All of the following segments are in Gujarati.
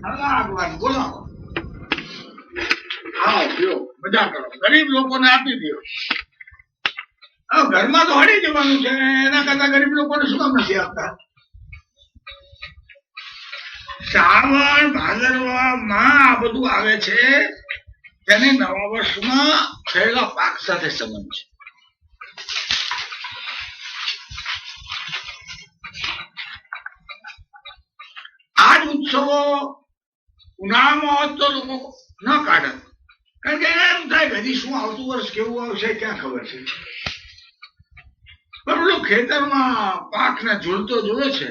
ભગવાન બોલો આવો પીઓ મજા કરો ગરીબ લોકોને આપી દો. ઘરમાં તો હળી જવાનું છે એના કરતા ગરીબ લોકોને શું કામ નથી આપતા? શ્રાવણ ભાદરવામાં આ બધું આવે છે તેને નવા વર્ષમાં થયેલા પાક સાથે સંબંધ છે. આજ ઉત્સવો ઉનાળામાં હોત તો લોકો ન કાઢે, કારણ કે એમ થાય કે હજી શું આવતું વર્ષ કેવું આવશે ક્યાં ખબર છે. પણ પેલું ખેતરમાં પાકને ઝૂલતો જોવે છે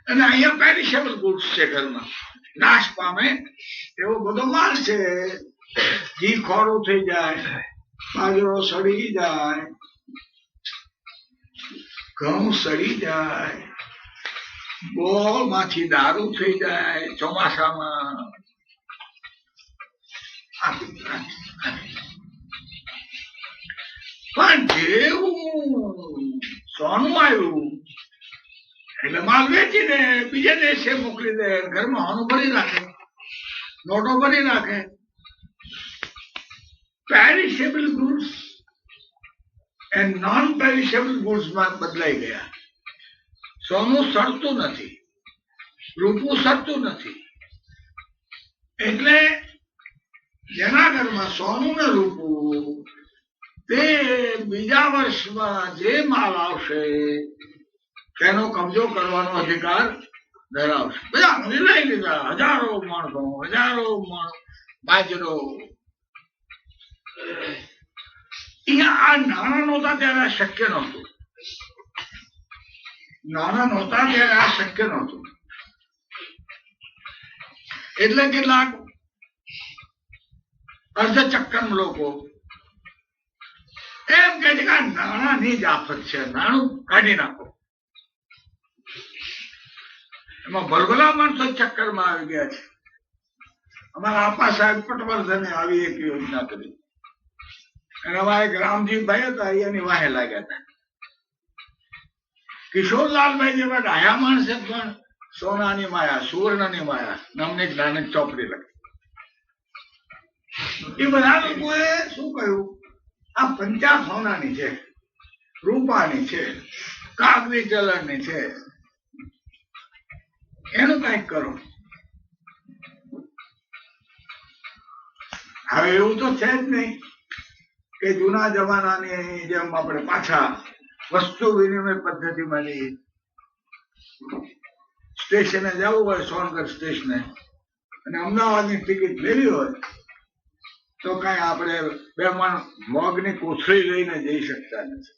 અને અહીંયા પેરિશેબલ ગુડ્સ છે, ઘરમાં નાશ પામે એવો બધો માલ છે. ઘી ખોરું થઈ જાય, બાજરો સડી જાય, ઘઉં સડી જાય, ગોળ માંથી દારૂ થઈ જાય ચોમાસામાં. પણ જેવું સોનું આવ્યું એટલે માલ વેચીને બીજા દેશે મોકલી દે, ઘરમાં હોનું ભરી રાખે, નોટો ભરી રાખે. Perishable goods and non perishable goods માં બદલાઈ ગયા. સોનું સડતું નથી, રૂપું સડતું નથી, એટલે જેના ઘરમાં સોનું ને રૂપું તે બીજા વર્ષમાં જે માલ આવશે તેનો કબજો કરવાનો અધિકાર ધરાવશે. બધા લઈ લીધા, હજારો મણ ઘઉં, હજારો મણ બાજરો. અહીંયા આ નાણાં નહોતા ત્યારે આ શક્ય નહોતું. નાના નહોતા ત્યારે આ શક્ય નહોતું. એટલે કેટલાક અર્ધચક્કર લોકો એમ કે છે કે નાણાંની જ આફત છે, નાણું કાઢી નાખો. એમાં ભલભલા માણસો ચક્કરમાં આવી ગયા છે. અમારા આપા સાહેબ પટવર્ધને આવી એક યોજના કરી અને અમારા એક રામજીભાઈ હતા, એની વાહે લાગ્યા હતા. કિશોરલાલભાઈ જેવા ડાયા માણસે પણ સોનાની માયા, સુવર્ણની માયા નામની એક નાની ચોપડી લખી. એ બધા લોકોએ શું કહ્યું, આ પંચા સોનાની છે, રૂપાની છે, કાગવી ચલણની છે, એનું કઈક કરો. હવે એવું તો છે જ નહીં કે જૂના જમાનાની જેમ આપણે પાછા વસ્તુ વિનિમય પદ્ધતિમાં જઈએ. સ્ટેશને જવું હોય, સોનગઢ સ્ટેશને, અને અમદાવાદની ટિકિટ લેવી હોય તો કઈ આપણે 2 મણ મગની કોથળી લઈને જઈ શકતા નથી.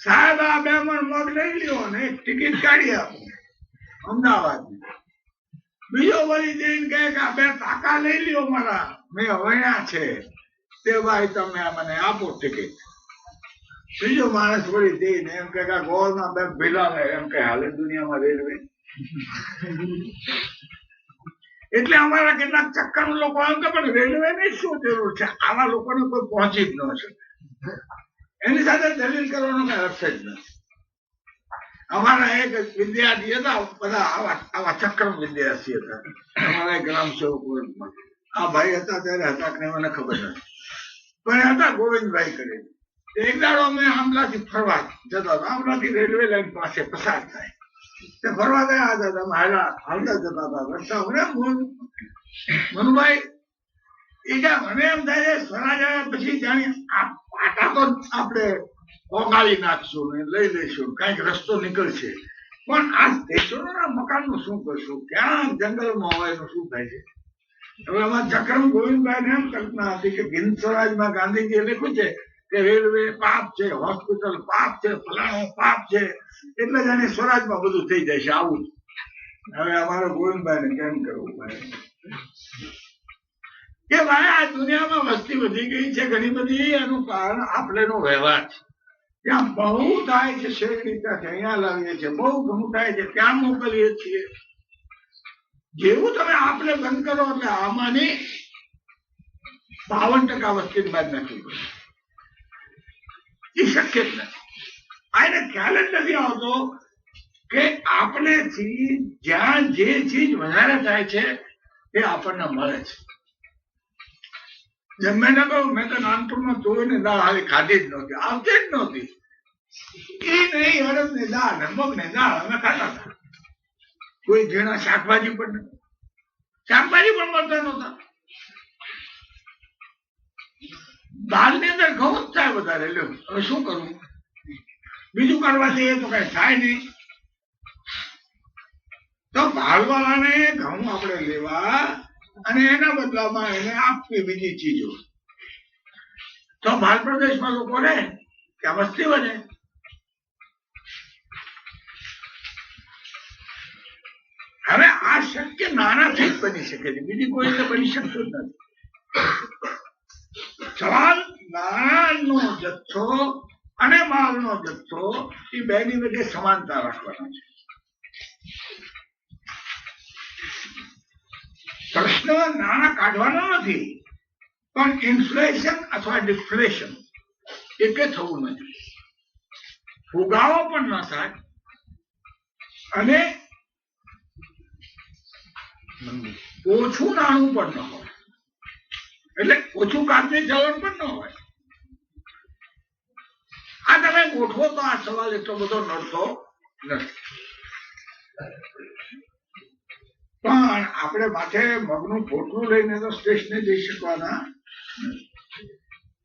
સાહેબ આ 2 મણ મગ લઈ લ્યો ને એક ટિકિટ કાઢી આપો અમદાવાદની. બીજો વળી જઈને કહે કે આ 2 ટાકા લઈ લ્યો મારા, મેં વણ્યા છે તે ભાઈ તમે મને આપો ટિકિટ. બીજો માણસ વળી જઈને એમ કે ગોળના 2 ભીલા લે, એમ કે હાલે દુનિયામાં રેલવે. એટલે અમારા કેટલાક ચક્કર લોકો એમ કે પણ રેલવે ની શું જરૂર છે, આવા લોકોને કોઈ પહોંચી જ ન શકે. એની સાથે દલીલ કરવાનો કઈ અર્થ જ નથી. અમારા એક વિદ્યાર્થી હતા, બધા આવા ચક્કર વિદ્યાર્થી હતા અમારા ગ્રામ સેવક વર્ગમાં. આ ભાઈ હતા ત્યારે હતા કે મને ખબર નથી, પણ હતા ગોવિંદભાઈ કરીને. એક દાડો અમે આમલાથી ફરવા જતા હતા, આમલાથી રેલવે લાઈન પાસે પસાર થાય તે ફરવા ગયા હતા, અમે હાલતા જતા હતા રસ્તા. મનુભાઈ એ ક્યાં મને એમ થાય સ્વરાજ આવ્યા પછી જાણીએ આ પાટા તો આપણે ઓગાળી નાખશું ને લઈ લઈશું, કઈક રસ્તો નીકળશે. પણ આ સ્ટેશનોના મકાનનું શું કરશું, ક્યાં જંગલમાં હોય એનું શું થાય છે? હવે એમાં ચક્રમ ગોવિંદભાઈને એમ કલ્પના હતી કે હિન્દ સ્વરાજમાં ગાંધીજીએ લખ્યું છે કે રેલવે પાપ છે, હોસ્પિટલ પાપ છે, ફલાણું પાપ છે, એટલે જ એને સ્વરાજમાં બધું થઈ જાય છે. આવું હવે અમારે ગોવિંદભાઈને કેમ કરવું ભાઈ કે ભાઈ આ દુનિયામાં વસ્તી વધી ગઈ છે ઘણી બધી, એનું કારણ આપણેનો વ્યવહાર છે. ત્યાં બહુ થાય છે શેરડી ત્યાંથી અહીંયા લાવીએ છીએ, બહુ ઘણું થાય છે ત્યાં મોકલીએ છીએ. જેવું તમે આપણે બંધ કરો એટલે આમાંની 52% વસ્તી બાદ નાખવી પડે. એ શક્ય જ નથી. આ એને ખ્યાલ જ નથી આવતો કે આપણેથી જ્યાં જે ચીજ વધારે થાય છે એ આપણને મળે છે. જેમ મેં કહ્યું, મેં તો નાનપણમાં તુવેર ની દાળ હાલી ખાધી જ નહોતી, આવતી જ નહોતી. એ નહીં, અડદ ની દાળ ને મગ ની દાળ અમે ખાતા હતા. કોઈ ઝીણા શાકભાજી પણ મળતા નહોતા. દાળ ની અંદર ઘઉં જ થાય વધારે. લ્યો હવે શું કરવું? બીજું કરવાથી એ તો કઈ થાય નહીં. તો ભાલવાળાને ઘઉં આપણે લેવા અને એના બદલામાં એને આપવી બીજી ચીજો. તો ભાલ પ્રદેશમાં લોકો રહે ત્યાં વસ્તી વધે. હવે આ શક્ય નાનાથી જ બની શકે છે, બીજી કોઈ રીતે બની શકતું જ નથી. સવાલ નાણાંનો જથ્થો અને માલનો જથ્થો એ બેની વચ્ચે સમાનતા રાખવાનો છે. પ્રશ્ન નાણાં કાઢવાનો નથી, પણ ઇન્ફ્લેશન અથવા ડિફ્લેશન એ કે થવું નથી. ફુગાવો પણ ન થાય અને ઓછું નાણું પણ ન હોય, એટલે ઓછું કાચની ચલણ પણ ન હોય. આ તમે ગોઠવો તો આ સવાલ એટલો બધો નડતો નથી. પણ આપણે માથે મગનું પોટલું લઈને તો સ્ટેશને જઈ શકવાના,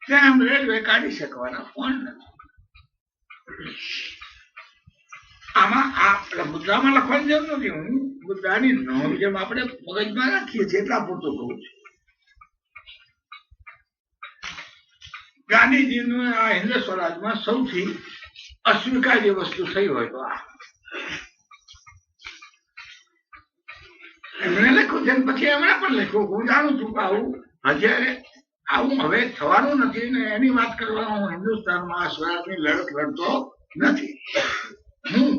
ત્યાં રેલવે કાઢી શકવાના પણ નથી. આમાં આ મુદ્દામાં લખવાની જરૂર નથી. હું મુદ્દાની નોંધ જેમ આપણે મગજમાં રાખીએ છીએ એટલા પૂરતું કહું છું. ગાંધીજીનું આ હિન્દ સ્વરાજમાં સૌથી અસ્વીકાર્ય વસ્તુ થઈ હોય તો આ એમણે લખ્યું છે. પછી એમણે પણ લખ્યું, હું જાણું છું કે આવું હવે થવાનું નથી ને એની વાત કરવાનો હું હિન્દુસ્તાનમાં આ સ્વરાજની લડત લડતો નથી. હું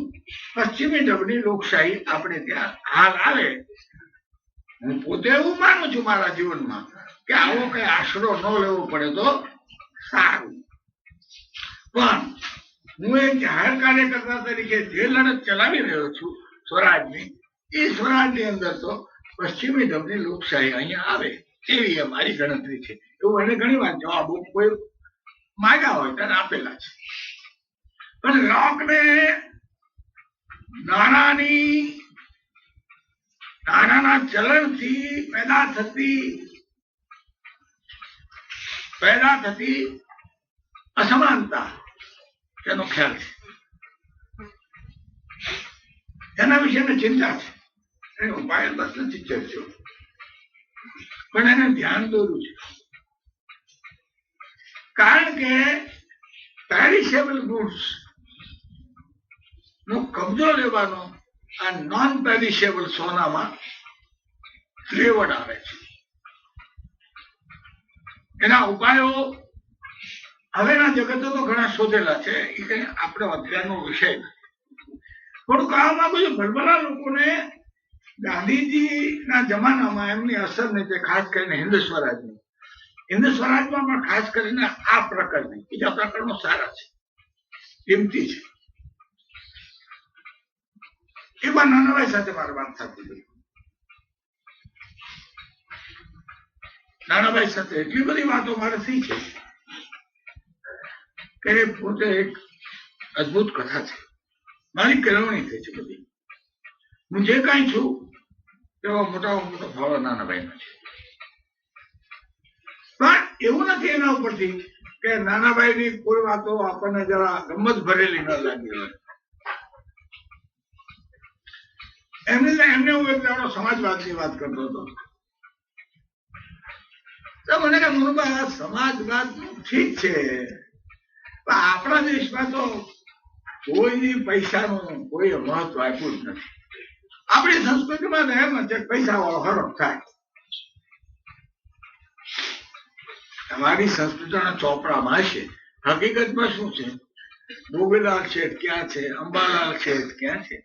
પશ્ચિમી ઢબની લોકશાહી આપણે ત્યાં હાલ આવે, હું પોતે એવું માનું છું મારા જીવનમાં કે આવો કઈ આશરો ન લેવો પડે તો સારું. પણ હું એક જાહેર કાર્યકર્તા તરીકે જે લડત ચલાવી રહ્યો છું સ્વરાજની, એ સ્વરાજની અંદર તો પશ્ચિમી ઢબની લોકશાહી અહીંયા આવે એવી અમારી ગણતરી છે. એવું એને ઘણી વાર જવાબો કોઈ માગ્યા હોય ત્યારે આપેલા છે. પણ લોકને નાણાના ચલણથી પેદા થતી અસમાનતા તેનો ખ્યાલ છે. એના વિશે ચિંતા છે. એનો ઉપાય બસ નથી ચર્ચ્યો, પણ એને ધ્યાન દોર્યું છે. કારણ કે પેરિશેબલ ગુડ્સ નો કબજો લેવાનો આ નોન પેરિશેબલ સોનામાં લેવડ આવે છે. એના ઉપાયો હવેના જગતો તો ઘણા શોધેલા છે, એ કઈ આપણો અત્યારનો વિષય નથી. થોડુંક આમાં બધું ભલભલા લોકોને ગાંધીજીના જમાનામાં એમની અસર નથી, ખાસ કરીને હિન્દ સ્વરાજમાં પણ ખાસ કરીને આ પ્રકરણની. બીજા પ્રકરણો સારા છે, કિંમતી છે. એમાં નાનાભાઈ સાથે મારી વાત થતી હતી. નાનાભાઈ સાથે એટલી બધી વાતો મારે થઈ છે કે પોતે એક અદભુત કથા છે. મારી કેળવણી થઈ છે બધી. હું જે કાંઈ છું એવો મોટામાં મોટો ફાળો નાનાભાઈનો છે. પણ એવું નથી એના ઉપરથી કે નાનાભાઈની કોઈ વાતો આપણને જરા ગમત ભરેલી ન લાગી હોય. એમને હું એક દાડો સમાજવાદની વાત કરતો હતો, તો મને કે મનુભાઈ સમાજવાદ ઠીક છે, પણ આપણા દેશમાં તો કોઈની પૈસાનું કોઈ મહત્વ આપ્યું જ નથી. આપણી સંસ્કૃતિમાં એમ છે પૈસા વાળો હરખ થાય. તમારી સંસ્કૃતિના ચોપડામાં હશે, હકીકતમાં શું છે? ગોગીલાલ શેઠ ક્યાં છે, અંબાલાલ શેઠ ક્યાં છે?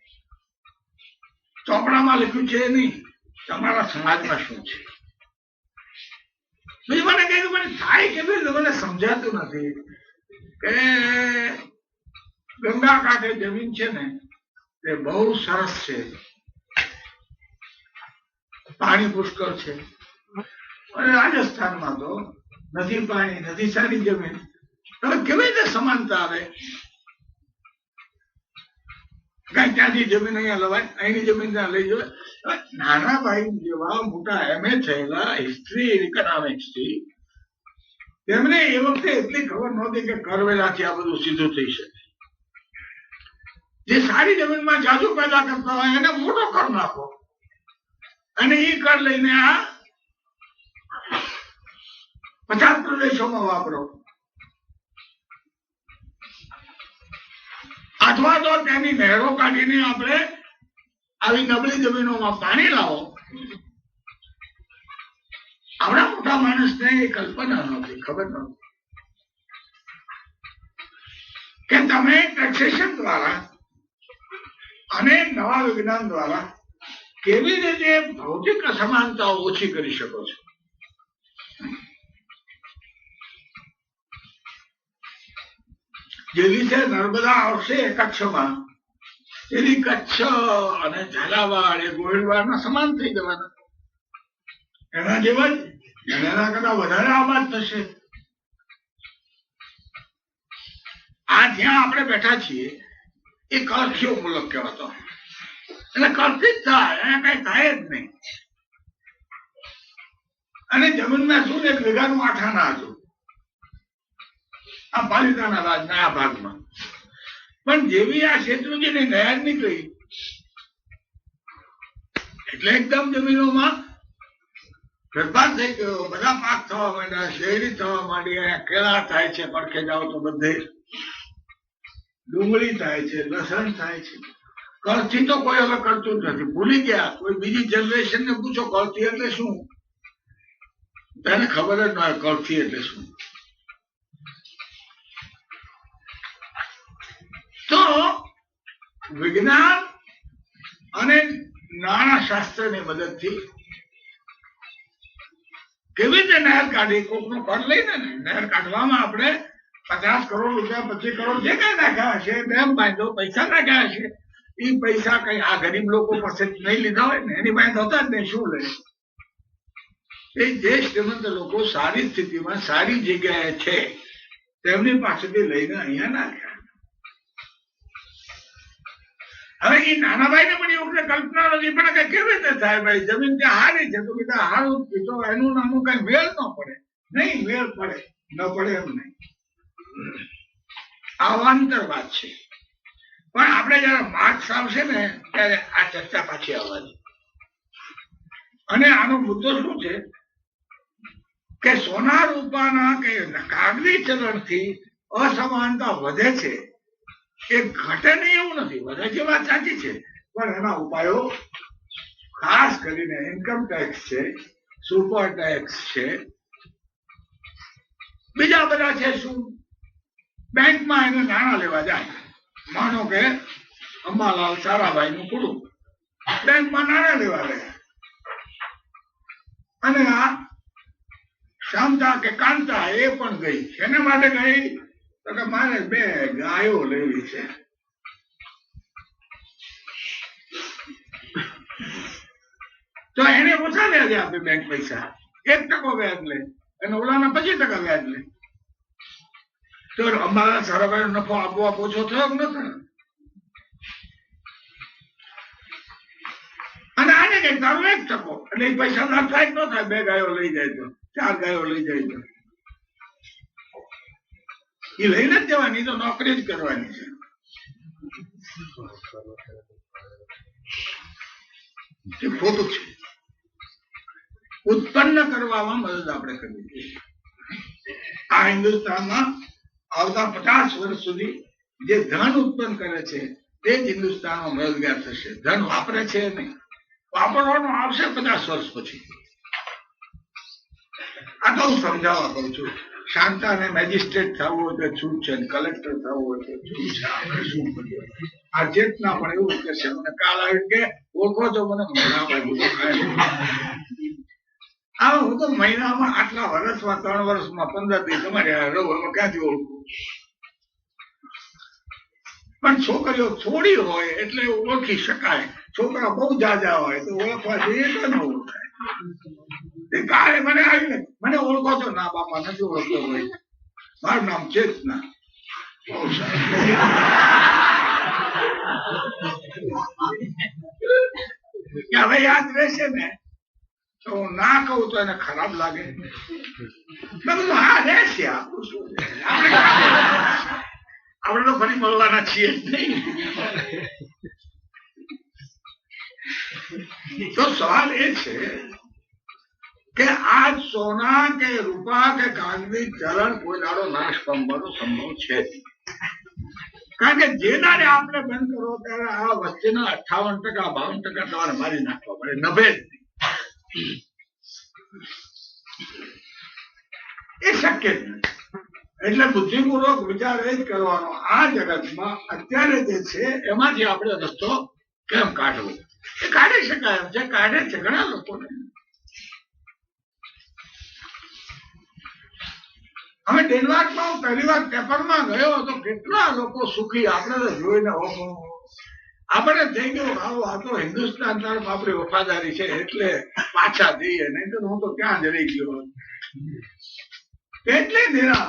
ચોપડામાં લખ્યું છે નહીં. તમારા સમાજમાં શું છે? મને કહ્યું મને થાય કે મને સમજાતું નથી કે ગંગા કાંઠે જમીન છે ને તે બહુ સરસ છે, પાણી પુષ્કળ છે. અને રાજસ્થાનમાં તો નથી પાણી, નથી સારી જમીન. હવે કેવી રીતે સમાનતા આવે? કઈ ત્યાંથી જમીન અહીંયા લવાય, અહીંની જમીન ત્યાં લઈ જવાય? નાના ભાઈ જેવા મોટા MA થયેલા હિસ્ટ્રી ઇકોનોમિક્સ થી, તેમને એ વખતે એટલી ખબર નહોતી કે કરવેલાથી આ બધું સીધું થઈ શકે. જે સારી જમીનમાં જાજુ પેદા કરતા હોય એને મોટો કર નાખો અને એ કર લઈને આ 50 પ્રદેશોમાં વાપરો, અથવા તો તેની નહેરો કાઢીને આપણે આવી નબળી જમીનોમાં પાણી લાવો. આવડા મોટા માણસને એ કલ્પના નહોતી, ખબર નહોતી કે તમે ટેક્સેશન દ્વારા અને નવા વિજ્ઞાન દ્વારા કેવી રીતે ભૌતિક અસમાનતાઓ ઓછી કરી શકો છો. જે રીતે નર્મદા આવશે કચ્છમાં, એની કચ્છ અને ઝાલાવાડ એ ગોહિલવાડમાં સમાન થઈ જવાના, એના જેવા જ એના કરતા વધારે આબાદ થશે. આ જ્યાં આપણે બેઠા છીએ એ કળથીઓ મુલક કહેવાતો, એટલે કળથી જ થાય, અહીંયા કઈ થાય જ નહીં. અને જમીનમાં શું એક વીઘાનું આઠાના હતું આ પાલિતાના રાજના આ ભાગમાં. પણ જેવી આ શેત્રુંજીની નહેર નીકળી એટલે એકદમ જમીનોમાં ફેરફાર થઈ ગયો, બધા પાક થવા માંડ્યા, શેરડી થવા માંડી. અહીંયા કેળા થાય છે, પડખે જાઓ તો બધે ડુંગળી થાય છે, લસણ થાય છે. કળથી તો કોઈ હવે કરતું જ નથી, ભૂલી ગયા. કોઈ બીજી જનરેશન ને પૂછો કળથી એટલે શું, તેને ખબર જ ન હોય કળથી એટલે શું. તો વિજ્ઞાન અને નાણાં શાસ્ત્રની મદદથી કેવી રીતે નહેર કાઢી, કોકનું કર લઈને નહેર કાઢવામાં આપણે 50 કરોડ રૂપિયા 25 કરોડ જે કઈ નાખ્યા હશે, ડેમ બાંધો, પૈસા નાખ્યા હશે, એ પૈસા કઈ આ ગરીબ લોકો પાસે નહીં લીધા હોય ને, એની પાસે હતા જ નહીં, શું લે? એ જે શ્રીમંત લોકો સારી સ્થિતિમાં સારી જગ્યાએ છે તેમની પાસેથી લઈને અહીંયા નાખ્યા. હવે એ નાના ભાઈ ને પણ એવું કલ્પના નથી, પણ કઈ કેવી રીતે થાય? ભાઈ જમીન ત્યાં હારી છે તો બધા હારું તો એનું નાનું કઈ મેળ ન પડે. નહીં, મેળ પડે, ન પડે એમ નહીં. અવાંતર વાત છે. પણ આપણે જયારે માર્ક્સ આવશે ને ત્યારે આ ચર્ચા પાછી આવવાની. અને આનો મુદ્દો શું છે કે સોના રૂપાના કે કાગળી ચલણથી અસમાનતા વધે છે, એ ઘટે નહીં એવું નથી, વધે છે વાત સાચી છે. પણ એના ઉપાયો ખાસ કરીને ઇન્કમ ટેક્સ છે, સુપર ટેક્સ છે, બીજા બધા છે. શું બેંકમાં એને નાણાં લેવા જાય, માનો કે અંબાલાલ સારાભાઈ નું કુટુંબ બેંકમાં નાણાં લેવા ગયા, અને આ શાંતા કે કાંતા એ પણ ગઈ. એના માટે ગઈ તો કે મારે 2 ગાયો લેવી છે. તો એને ઓછા વ્યાજે આપે બેંક પૈસા, 1% વ્યાજ લે અને ઓલાના 25% વ્યાજ લે. તો અંબાલાલ સારાભાઈ નો નફો આપોઆપ ઓછો થયો ન થયો? અને આને કઈ તારો 1% એટલે એ પૈસા ના થાય ન થાય. 2 ગાયો લઈ જાય તો, 4 ગાયો લઈ જાય તો એ લઈને જ જવાની, તો નોકરી જ કરવાની છે. એ ખોટું છે. ઉત્પન્ન કરવામાં મદદ આપણે કરવી જોઈએ. આ હિન્દુસ્તાનમાં આવતા 50 વર્ષ સુધી જે ધન ઉત્પન્ન કરે છે તે જ હિન્દુસ્તાનમાં મદદગાર થશે. ધન વાપરે છે નહીં, વાપરવાનું આવશે 50 વર્ષ પછી. આ તો હું સમજાવવા કરું છું. શાંતાને મેજિસ્ટ્રેટ થવું હોય તો છૂટ છે, કલેક્ટર થવું હોય તો છૂટ છે. આપણે શું કરીએ? આ ચેતના પણ એવું કે છે, મને કાલ આવી કે ઓળખો છો મને હું તો મહિનામાં આટલા વર્ષમાં 3 વર્ષમાં 15 દી તમારે રહો, ક્યાંથી ઓળખું? પણ છોકરીઓ થોડી હોય એટલે ઓળખી શકાય. છોકરા બહુ જાજા હોય તો ઓળખવા જઈએ તો ન ઓળખાય. કાલે મને આવીને મને ઓળખો છો? ના બાપા નથી ઓળખતો ભાઈ, મારું નામ ચેતના. બહુ સરસ. હવે યાદ રહેશે ને તો હું ના કહું તો એને ખરાબ લાગે. મેં કીધું હા રહેશે, આપણું શું છે? આપણે તો ફરી મળવાના છીએ જ નહીં. તો સવાલ એ છે કે આ સોના કે રૂપા કે કાગઝી ચલણ કોઈ દાડો નાશ પામવાનો સંભવ છે. કારણ કે જે દાડે આપણે બંધ કરો ત્યારે આ વચ્ચેના 58% 52% તમારે મારી નાખવા પડે, નભે જ નહીં. એ શક્ય જ નથી. એટલે બુદ્ધિપૂર્વક વિચાર એ જ કરવાનો આ જગતમાં અત્યારે જે છે એમાંથી આપણે રસ્તો કેમ કાઢવો. એ કાઢી શકાય એમ છે, કાઢે છે ઘણા લોકોને. હવે ડેનમાર્કમાં હું પહેલી વાર પેપરમાં ગયો તો કેટલા લોકો સુખી આપણે તો જોઈને આપણે થઈ ગયો આ તો હિન્દુસ્તાન તરફ આપણી વફાદારી છે એટલે પાછા જઈએ, નહીં તો હું તો ક્યાં જ રહી ગયો. એટલે નિરા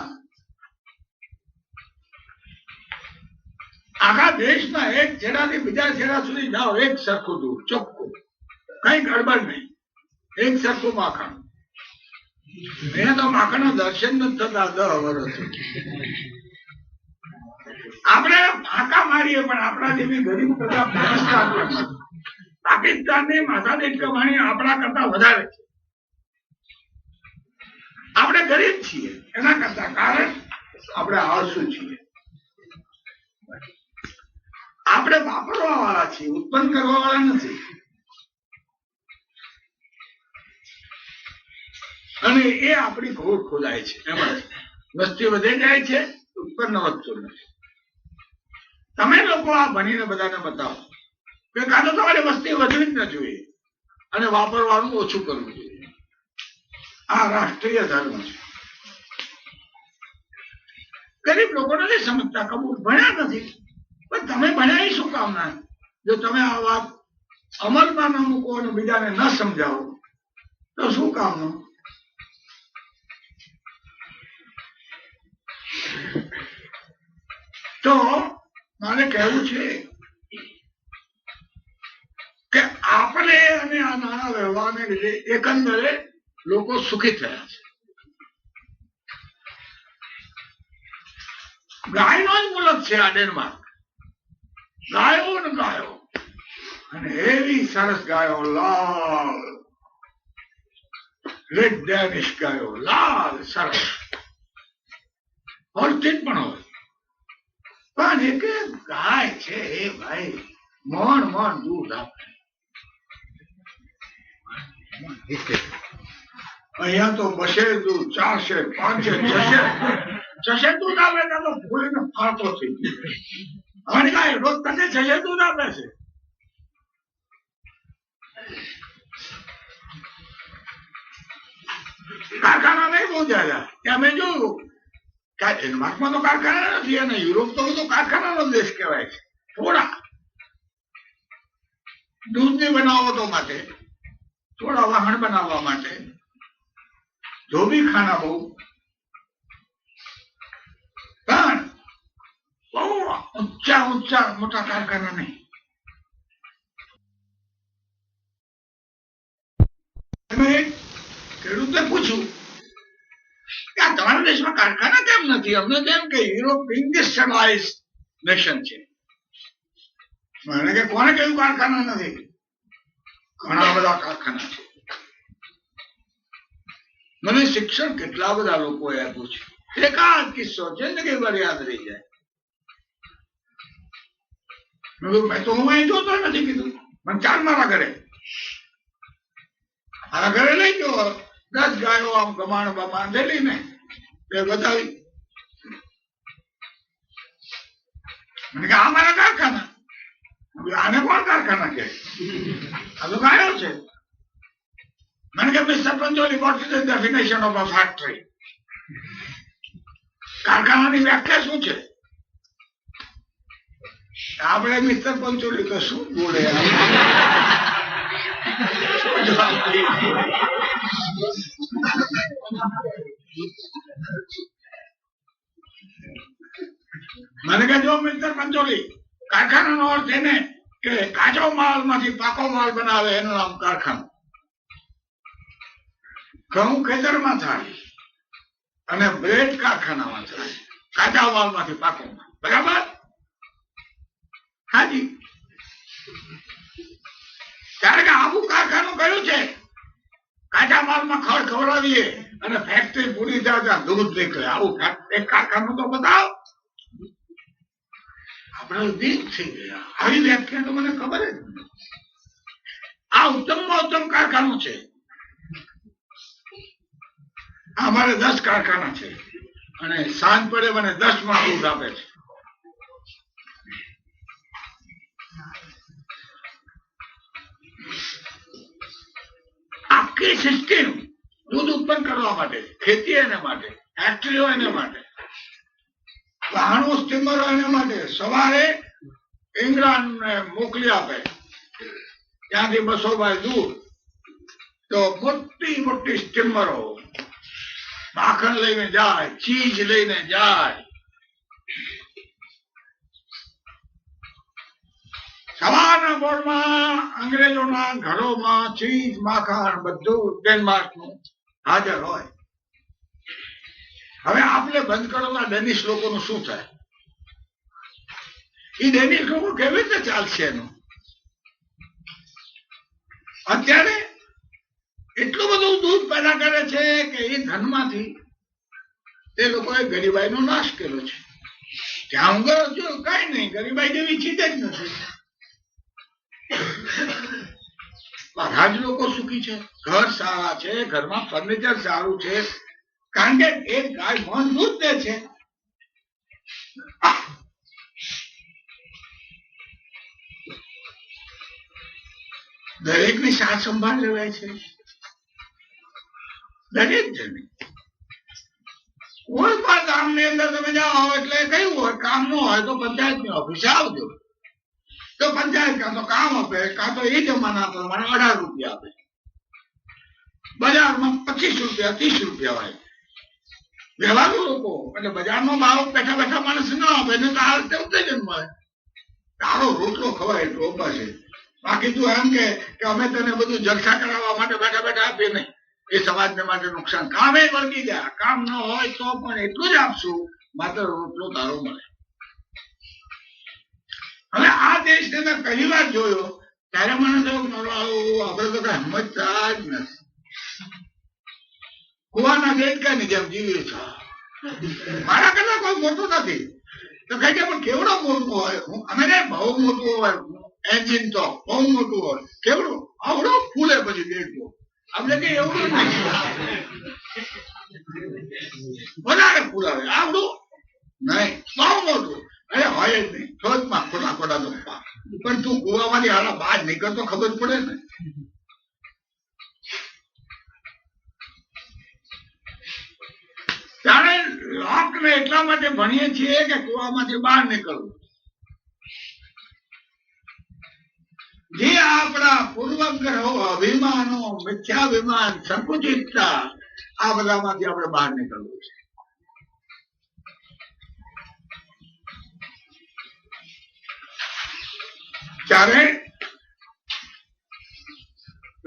આખા દેશના એક છેડાથી બીજા છેડા સુધી જાઓ એક સરખું દૂર, ચોખ્ખું, કઈ ગડબડ નહીં, એક સરખું માખણ. એને તો માખણ નું દર્શન નથી થતા 10 વર્ષ. આપણે ફાંકા મારીએ પણ આપણા જેવી ગરીબ કરતા પાકિસ્તાનની માથાદીઠ કમાણી આપણા કરતા વધારે છે. આપણે ગરીબ છીએ એના કરતા, કારણ આપણે આળસુ છીએ. આપણે વાપરવા વાળા છીએ, ઉત્પન્ન કરવા વાળા નથી. અને એ આપણી ભૂલ ખોલાય છે. એમાં વસ્તી વધે જાય છે, ઉત્પન્ન વધતું નથી. તમે લોકો આ ભણીને બધાને બતાવો કે કાં તો તમારી વસ્તી વધવી જ ન જોઈએ અને વાપરવાનું ઓછું કરવું જોઈએ. આ રાષ્ટ્રીય ધર્મ છે. ગરીબ લોકો નથી સમજતા, કબૂલ, ભણ્યા નથી. પણ તમે ભણ્યા શું કામના? જો તમે આ વાત અમલમાં ન મૂકો અને બીજાને ન સમજાવો તો શું કામનું? તો મારે કહેવું છે કે આપણે અને આ નાના વ્યવહારને લીધે એકંદરે લોકો સુખી થયા છે. ગાયનો જ મુલક છે આ ડેનમાર્ક. ગાયો ને ગાયો, અને એવી સરસ ગાયો, લાલ રેડ ડેનિશ ગાયો, લાલ સરસ, ઓર્ચિડ પણ હોય. પણ એક ગાય છે એ ભાઈ મણ દૂધ આપે. અહીંયા તો 200 દૂધ, 400, 500, 600 દૂધ આપે તો ભૂલીને ફાળતો થઈ ગયો. હવે ગાય રોજ તને 600 દૂધ આપે છે. કારખાના નહીં બહુ જ્યાં ત્યાં મેં જોયું. ડેનમાર્કમાં તો કારખાના નથી અને યુરોપ તો બધો કારખાનાનો દેશ કહેવાય છે. થોડા દૂધની બનાવટો માટે, થોડા વાહન બનાવવા માટે, ધોબી ખાના બહુ, પણ બહુ ઊંચા મોટા કારખાના નહીં. ખેડૂતને પૂછ્યું કે આ તમારા દેશમાં કારખાના કેમ નથી? અમને કેમ કે યુરોપ ઇન્ડસ્ટ્રીયલાઇઝ નેશન છે. મને કે કોને કહ્યું કારખાના નથી? ઘણા બધા કારખાના છે. મને શિક્ષણ કેટલા બધા લોકોએ આપ્યું છે. એકાદ કિસ્સો છે ને કે વાર યાદ રહી જાય. મેં તો હું અહીં જોતો નથી કીધું. મને ચાલ મારા ઘરે લઈ ગયો. 10 ગાયો આમ ગમાણમાં બાંધેલી ને તે બતાવી. મને કે આ મારા કારખાના. આને કોણ કારખાના કે? આ તો ગાયો છે. મને કે mister Pancholi, what is the definition of a factory? કારખાનાની વ્યાખ્યા શું છે? આપણે મિસ્ટર પંચોલી તો શું બોલે મને કે જો મિસ્ટર પંચોલી કારખાનાનો અર્થ એને કે કાચો માલ માંથી પાકો માલ બનાવે એનું નામ કારખાનું. ઘઉં ખેતરમાં થાય અને બ્રેડ કારખાનામાં થાય કાચા માલ માંથી પાકો માલ. બરાબર? હાજી. ત્યારે કે આવું કારખાનું કયું છે કાચા માલમાં ખડ ખવડાવીએ અને ફેક્ટરી પૂરી થાય ત્યાં દૂધ નીકળે. આવું એક કારખાનું તો બતાવ. આપણે દીક થઈ ગયા. આવી વ્યાખ્યા તો મને ખબર જ નથી. આ ઉત્તમમાં ઉત્તમ કારખાનું છે. અમારે 10 કારખાના છે અને સાંજ પડે મને 10 માં દૂધ આપે છે. આખી સિસ્ટમ દૂધ ઉત્પન્ન કરવા માટે, ખેતી એના માટે, ફેક્ટરીઓ એના માટે, વાહનો સ્ટીમરો એના માટે. સવારે ઇંગ્લેન્ડ મોકલી આપે ત્યાંથી 200 બાય દૂર તો મોટી મોટી સ્ટીમરો માખણ લઈને જાય, ચીજ લઈને જાય. સવારના બોર્ડમાં અંગ્રેજોના ઘરોમાં ચીજ માખણ બધું ડેનમાર્કનું હાજર હોય. હવે આપણે બંધ કરેલા ડેનિશ લોકોનું શું થાય? એ ડેનિશ લોકો કેવી રીતે ચાલશે એનું? અત્યારે એટલું બધું દૂધ પેદા કરે છે કે એ ધનમાંથી તે લોકોએ ગરીબાઈનો નાશ કર્યો છે. ત્યાં ઊંઘર જો કઈ નહીં, ગરીબાઈ જેવી ચીજ જ નથી. રાજ લોકો સુખી છે, ઘર સારા છે, ઘરમાં ફર્નિચર સારું છે, કારણ કે એક ગાય મન દૂધ દે છે. દરેકની સાર સંભાળ લેવાય છે. દરેક જણ કોઈ પણ ગામની અંદર તમે જાઓ એટલે કયું હોય, કામ ન હોય તો પંચાયતની ઓફિસે આવજો. તો પંચાયત કાં તો કામ આપે કાં તો એ જમાના પ્રમાણે 18 રૂપિયા આપે. બજારમાં 25 રૂપિયા 30 રૂપિયા હોય. વ્યવહારુ લોકો એટલે બજારનો ભાવ બેઠા બેઠા માણસ ના આપે ને તો આ રીતે ઉત્તેજન મળે. તારો રોટલો ખવાય એટલો છે. બાકી તું એમ કે અમે તને બધું જલસા કરાવવા માટે બેઠા બેઠા આપીએ નહીં, એ સમાજને માટે નુકસાન. કામે વળગી જાય, કામ ન હોય તો પણ એટલું જ આપશું, માત્ર રોટલો તારો મળે. હવે આ દેશને મેં પહેલી વાર જોયો ત્યારે મને તો આપણે તો કઈ સમજતા જ નથી. કુવાના દેડકાની જેમ જીવીએ છે. મારા કરતા કોઈ મોટું નથી તો કઈ કે પણ કેવડો મોટું હોય. અમે કઈ બહુ મોટું હોય એન્જિન તો બહુ મોટું હોય. કેવડું આવડો ફૂલે પછી દેડકો. આપણે કઈ એવું નહીં, વધારે ફૂલાવે. આવડું નહીં, બહુ મોટું. અરે હોય જ નહીં, થોડમાં ખોટા ખોટા ધપ્પા. પણ તું કુવામાંથી હાલા બહાર નીકળતો ખબર પડે ને. ત્યારે લોકને એટલા માટે ભણીએ છીએ કે કુવામાંથી બહાર નીકળવું. જે આપણા પૂર્વગ્રહો, અભિમાનો, મિથ્યાભિમાન, સંકુચિતતા, આ બધામાંથી આપણે બહાર નીકળવું છે. ત્યારે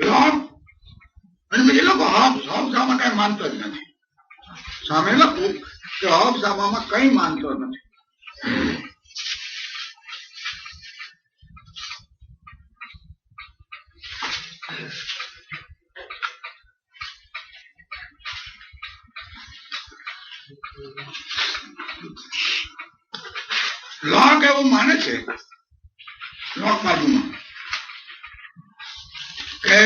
લોક અને બીજા લોકો હોબ્સ આમાં કઈ માનતો જ નથી. સામે લખું કે હોબ્સ આમાં કઈ માનતો નથી. લોક એવું માને છે, લોક બાજુમાં કે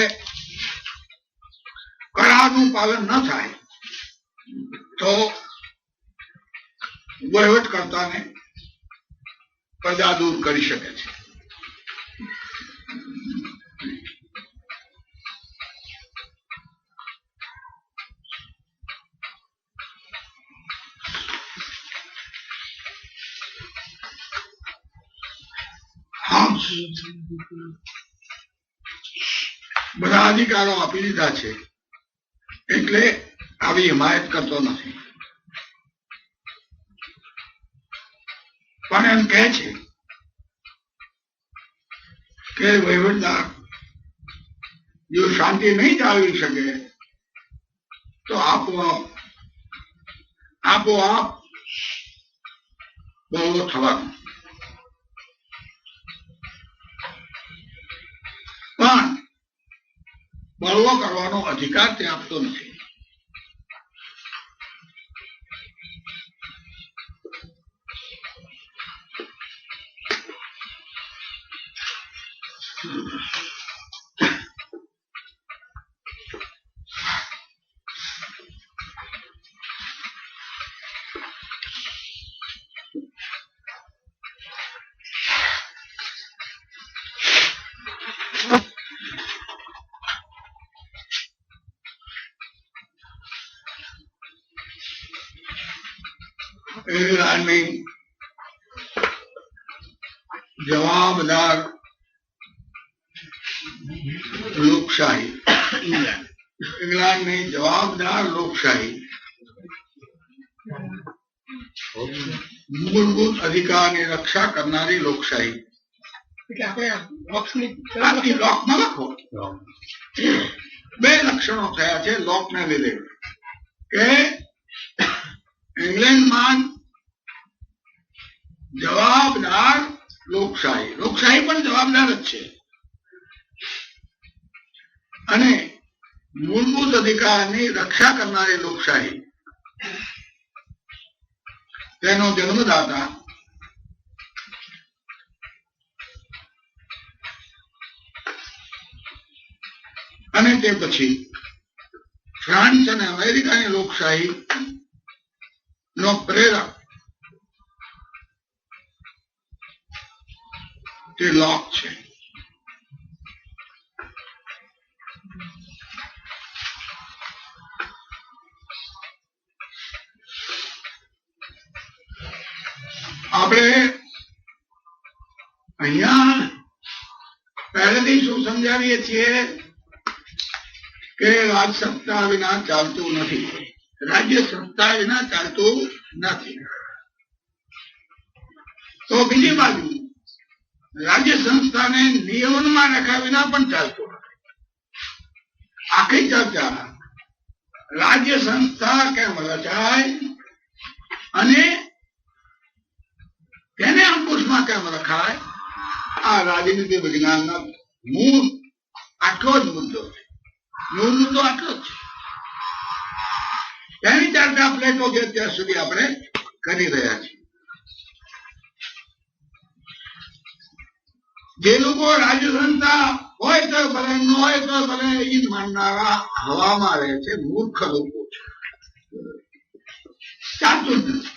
કરારનું પાલન ન થાય તો વહીવટકર્તાને પ્રજા દૂર કરી શકે છે. બધા અધિકારો આપી દીધા છે એટલે આવી હિમાયત કરતો નથી, પણ એમ કહે છે કે વહીવટદાર જો શાંતિ નહીં જાળવી શકે તો આપોઆપ બળવો થવાનો, પણ બળવો કરવાનો અધિકાર તે આપતો નથી. ઇંગ્લેન્ડની જવાબદાર લોકશાહી, ઇંગ્લેન્ડની જવાબદાર લોકશાહી મૂળભૂત અધિકારની રક્ષા કરનારી લોકશાહી. લોકમાં લખો બે લક્ષણો થયા છે લોકને લીધે કે ઇંગ્લેન્ડમાં જવાબદાર લોકશાહી, લોકશાહી પણ જવાબદાર જ છે, અને મૂળભૂત અધિકારની રક્ષા કરનારી લોકશાહી તેનો જન્મદાતા અને તે પછી ફ્રાન્સ અને અમેરિકાની લોકશાહી નો પ્રેરક તે લોક છે. આપણે અહીંયા પહેલેથી શું સમજાવીએ છીએ કે રાજ સત્તા વિના ચાલતું નથી, રાજ્ય સત્તા વિના ચાલતું નથી. તો બીજી બાજુ રાજ્ય સંસ્થાને નિયમનમાં રાખ્યા વિના પણ ચાલતું નથી. આખી ચર્ચા રાજ્ય સંસ્થા કેમ રચાય અને તેને અંકુશમાં કેમ રખાય, આ રાજનીતિ વિજ્ઞાનનો મૂળ આટલો જ મુદ્દો છે. મૂળ મુદ્દો આટલો જ છે. તેની ચર્ચા પ્લેટો છે ત્યાં સુધી આપણે કરી રહ્યા છીએ. જે લોકો રાજ્ય સંસ્થા હોય તો ભલે ન હોય તો ભલે એ માનનારા હવામાં રહે છે, મૂર્ખ લોકો છે, સાચું જ નથી.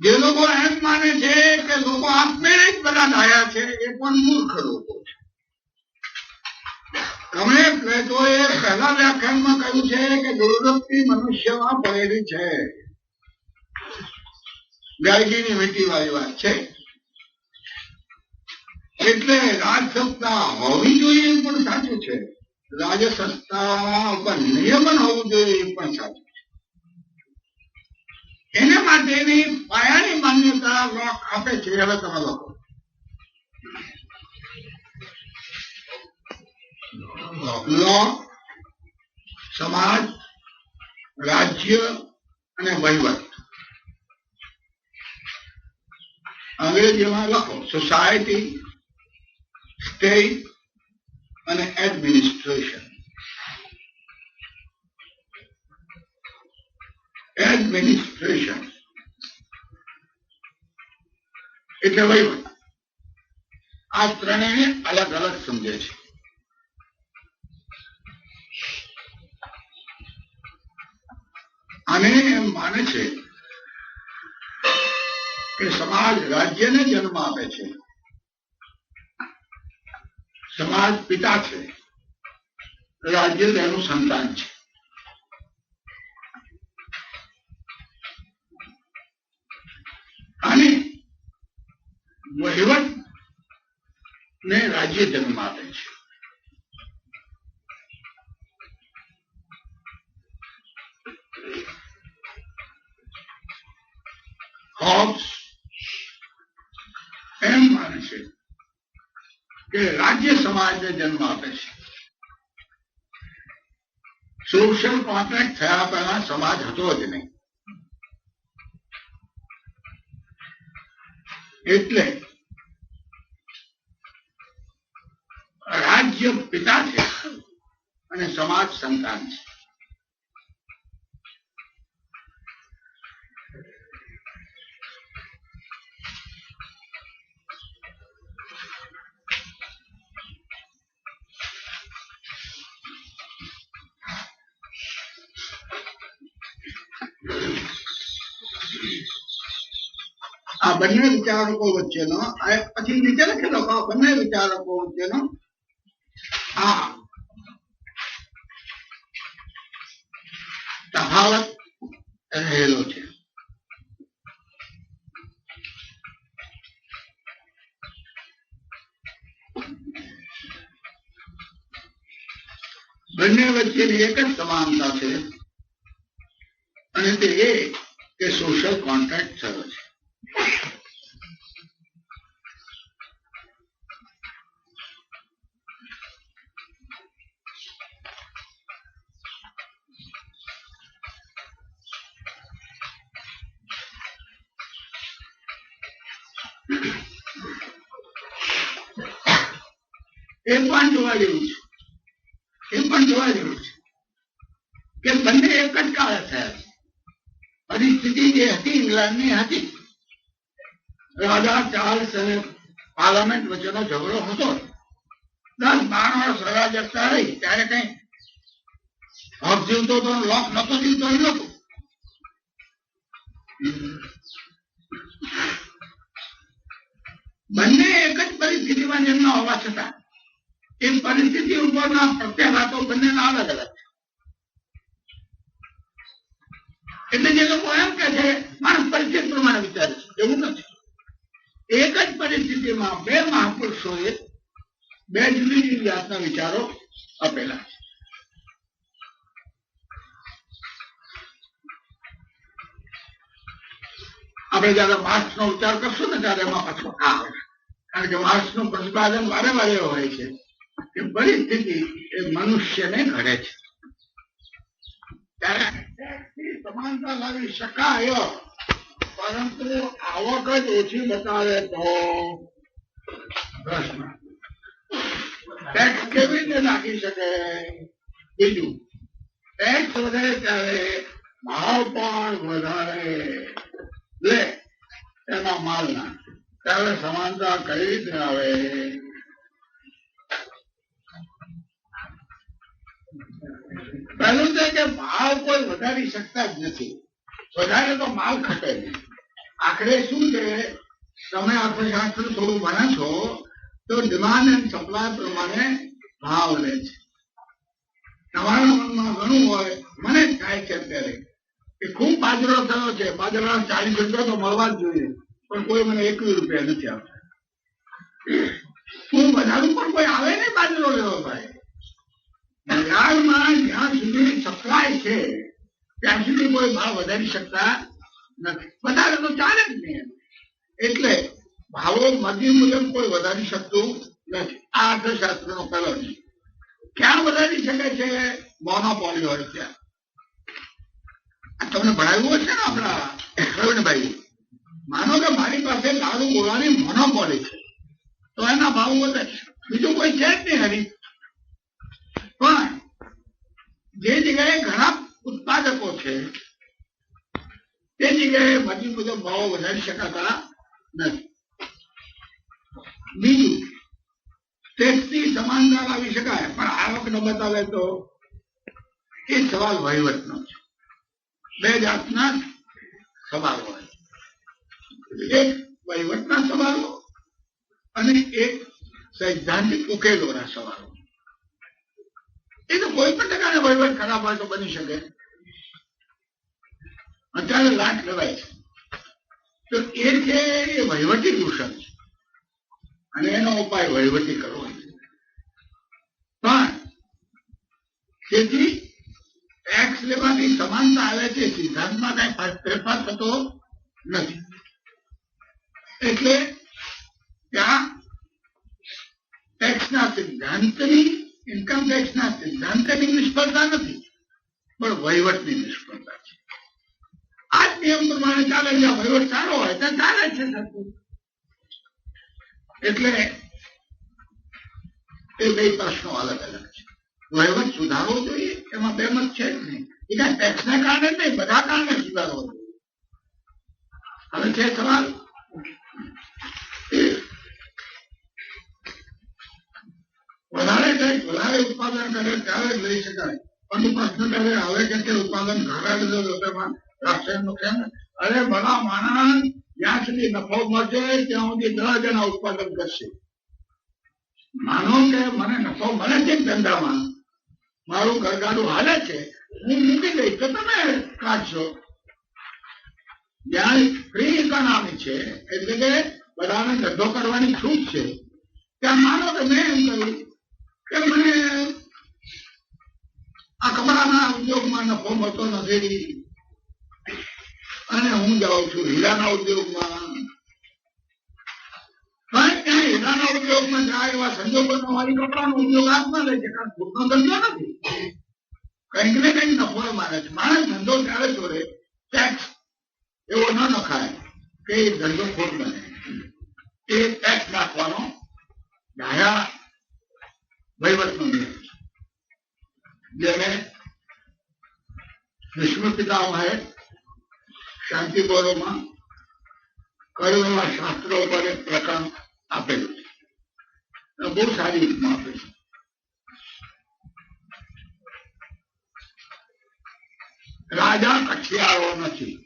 જે લોકો એમ માને છે કે લોકો આપમેળે જ બધા ધાયા છે એ પણ મૂર્ખ લોકો છે. તમે પ્લેટોએ પહેલા વ્યાખ્યાનમાં કહ્યું છે કે દુર્વૃત્તિ મનુષ્યમાં પડેલી છે, ગાયકીની મીઠી વાળી વાત છે. એટલે રાજસત્તા હોવી જોઈએ એ પણ સાચું છે, રાજસત્તા ઉપર નિયમન હોવું જોઈએ એ પણ સાચું છે. એના માટેની પાયાની માન્યતા લોક આપે છે. હવે તમે લખો લોક સમાજ, રાજ્ય અને વહીવટ. અંગ્રેજીમાં લખો સોસાયટી, સ્ટેટ અને એડમિનિસ્ટ્રેશન. એડમિનિસ્ટ્રેશન એટલે વહીવટ. આ ત્રણેય અલગ અલગ સમજે છે. અને એમ માને છે કે સમાજ રાજ્યને જન્મ આપે છે, સમાજ પિતા છે, રાજ્ય તેનું સંતાન છે. અને વહીવટ ને રાજ્ય જન્મ આપે છે. હોબ્સ એમ માને છે કે રાજ્ય સમાજને જન્મ આપે છે. સોશિયલ કોન્ટ્રાક્ટ થયા પહેલા સમાજ હતો જ નહીં. એટલે રાજ્ય પિતા છે અને સમાજ સંતાન છે. આ બંને વિચારકો વચ્ચેનો પછી નીચે લખેલો બંને વિચારકો વચ્ચેનો આ તફાવત રહેલો છે. બંને વચ્ચેની એક જ સમાનતા છે અને તે એ કે સોશિયલ કોન્ટ્રાક્ટ થયો છે. એ પણ જોવા જેવું છે કે બંને એક જ કાળે થયા. પરિસ્થિતિ જે હતી ઇંગ્લેન્ડની હતી. રાજા ચાર્લ્સ અને પાર્લામેન્ટ વચ્ચેનો ઝઘડો હતો. 10-12 વર્ષ અરાજકતા રહી ત્યારે કઈ હક જીવતો તો લોક નતો જીવતો એ લોકો. બંને એક જ પરિસ્થિતિમાં જન્મ હોવા છતાં એ પરિસ્થિતિ ઉપરના પ્રત્યાઘાતો બંનેના અલગ અલગ છે. એટલે જે લોકો એમ કે છે માણસ પરિસ્થિતિ પ્રમાણે વિચારે છે, એવું નથી. એક જ પરિસ્થિતિમાં બે મહાપુરુષોએ બે જુદી જુદી જાતના વિચારો આપેલા છે. આપણે જયારે માર્ક્સનો વિચાર કરશું ને ત્યારે એમાં પાછો આ આવે. કારણ કે માર્ક્સનું પ્રતિપાદન વારે વારે હોય છે કે પરિસ્થિતિ એ મનુષ્યને ઘડે છે. ત્યારે સમાનતા લાવી શકાય, પરંતુ આવક જ ઓછી બતાવે તો પ્રશ્ન. ટેક્સ કેવી રીતે નાખી શકે? બીજું, ટેક્સ વધે ત્યારે ભાવ પણ વધારે લે એના માલના, ત્યારે સમાનતા કઈ રીતે આવે? પહેલું છે કે ભાવ કોઈ વધારી શકતા જ નથી. વધારે તો માલ ખપે નહીં. આખરે શું છે, તમે અર્થશાસ્ત્ર થોડું ભણો છો તો ડિમાન્ડ એન્ડ સપ્લાય પ્રમાણે ભાવ લે છે. તમારા મનમાં ઘણું હોય, મને જ થાય છે અત્યારે કે ખૂબ બાજરો થયો છે, બાજરા 40 રૂપિયા તો મળવા જ જોઈએ, પણ કોઈ મને 21 રૂપિયા નથી આપતા. હું વધારું પણ કોઈ આવે નહીં બાજરો લેવો ભાઈ. બજારમાં જ્યાં સુધી સપ્લાય છે ત્યાં સુધી કોઈ ભાવ વધારી શકતા નથી. વધારે તો ચાલે જ નહીં. એટલે ભાવો મધ્ય મુજબ કોઈ વધારી શકતું નથી. આ અર્થશાસ્ત્રનો પહેલો નિયમ. ક્યાં વધારી શકે છે? મોનોપોલી હોય ત્યાં. તમને ભણાવ્યું હશે ને આપણા પ્રવીણભાઈ. માનો કે મારી પાસે દારૂ ગોળાની મોનોપોલી છે તો એના ભાવ વધે. બીજું કોઈ છે જ નહીં હરી. પણ જે જગ્યાએ ઘણા ઉત્પાદકો છે તે જગ્યાએ મધ્ય મુજબ ભાવો વધારી શકાતા નથી. બીજું, ટેક્સની સમાનતા લાવી શકાય પણ આવક ન બતાવે તો એ સવાલ વહીવટનો છે. બે જાતના સવાલો હોય. એક વહીવટના સવાલો અને એક સૈદ્ધાંતિક ઉકેલોના સવાલો. એ તો કોઈ પણ ટકાને વહીવટ ખરાબ હોય તો બની શકે. અત્યારે લાટ લેવાય છે તો એ છે એ વહીવટી દૂષણ છે. અને એનો ઉપાય વહીવટી કરવો. પણ તેથી ટેક્સ લેવાની સમાનતા આવે છે, સિદ્ધાંતમાં કઈ ફેરફાર થતો નથી. એટલે ત્યાં ટેક્સના સિદ્ધાંતની, ઇન્કમ ટેક્સના સિદ્ધાંતની નિષ્ફળતા નથી, પણ વહીવટની નિષ્ફળતા છે. આ જ નિયમ પ્રમાણે ચાલે. જ્યાં વહીવટ સારો હોય ત્યાં ચાલે છે. એટલે એ બે પ્રશ્નો અલગ અલગ છે. વહીવટ સુધારવો જોઈએ એમાં બે મત છે જ નહીં. એ કાંઈ ટેક્સને કારણે નહીં, બધા કારણે સુધારવો જોઈએ. હવે છે સવાલ વધારે ટેક્સ વધારે ઉત્પાદન કરે ત્યારે જ લઈ શકાય. પણ પ્રશ્ન કરે હવે કે ઉત્પાદન ઘરે લીધો તેમાં રાષ્ટ્રીય નુકસાન. અરે ભલા માણસ, જ્યાં સુધી નફો મળશે ત્યાં સુધી 10 જણા ઉત્પાદન કરશે. માનો કે મને નફો મળે છે ધંધામાં, મારું ઘરગાડું હાલે છે, હું મૂકી દઈશ તો તમે કાઢશો. જ્યાં ફ્રી ઇકોનોમી છે, એટલે કે બધાને ધંધો કરવાની છૂટ છે, ત્યાં માનો કે મેં એમ કહ્યું કે મને આ કપડાના ઉદ્યોગમાં નફો મળતો નથી અને હું જાઉં છું હીરાના ઉદ્યોગમાં. પણ ત્યાં હીરાના ઉદ્યોગમાં જાય એવા સંજોગોનો મારી કપડાનો ઉદ્યોગ હાથમાં લે છે, કારણ ખુદનો ધંધો નથી. કંઈક ને કંઈક નફો મારે છે. માણસ ધંધો ત્યારે છોડે, ટેક્સ એવો ન નખાય કે એ ધંધો ખોટ બને. એ ટેક્સ નાખવાનો ડાયા વહીવટનો નિયમ છે, જેને વિષ્ણુ પિતામહે શાંતિ બોરોમાં કરેલા શાસ્ત્રો પર એક પ્રકરણ આપેલું છે. બહુ સારી રીતમાં આપેલું છે. રાજા કઠિયારો નથી,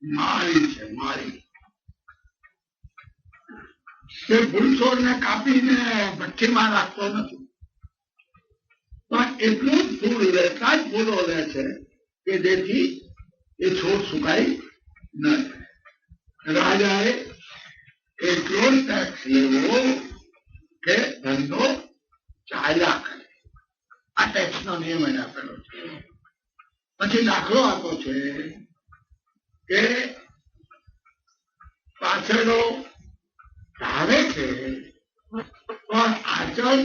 માળી છે. માળી તે ફૂલછોડને કાપીને ભઠ્ઠીમાં રાખતો નથી, પણ એટલું જ ફૂલ લેતા જ ફૂલો લે છે કે જેથી એ છોડ સુકાય ન જાય. રાજાએ એટલો જ ટેક્સ લેવો કે ધંધો ચાલ્યા કરે. આ ટેક્સનો નિયમ એને આપેલો છે. પછી દાખલો આપો છે કે પાછળનો ધારે છે પણ આચળ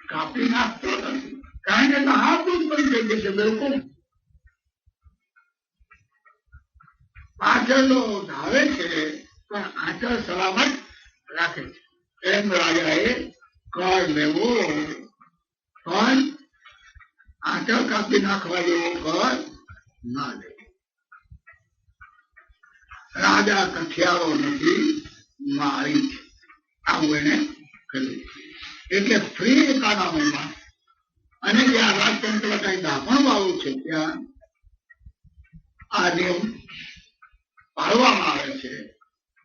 કાપી નાખતો નથી, કારણ કે હાથું જ બંધ થઈ જશે. બિલકુલ પાછળનો ધાવે છે પણ આચળ સલામત રાખે છે. એમ રાજાએ કર લેવો પણ આચળ કાપી નાખવા જેવો કર ના લે. રાજા કઠિયારો નથી, માળી છે. આવું એને કર્યું. એટલે ફ્રી ઇકોનોમીમાં અને જ્યાં રાજતંત્ર કઈ દાપણ વાળું છે ત્યાં આ નિયમ પાળવામાં આવે છે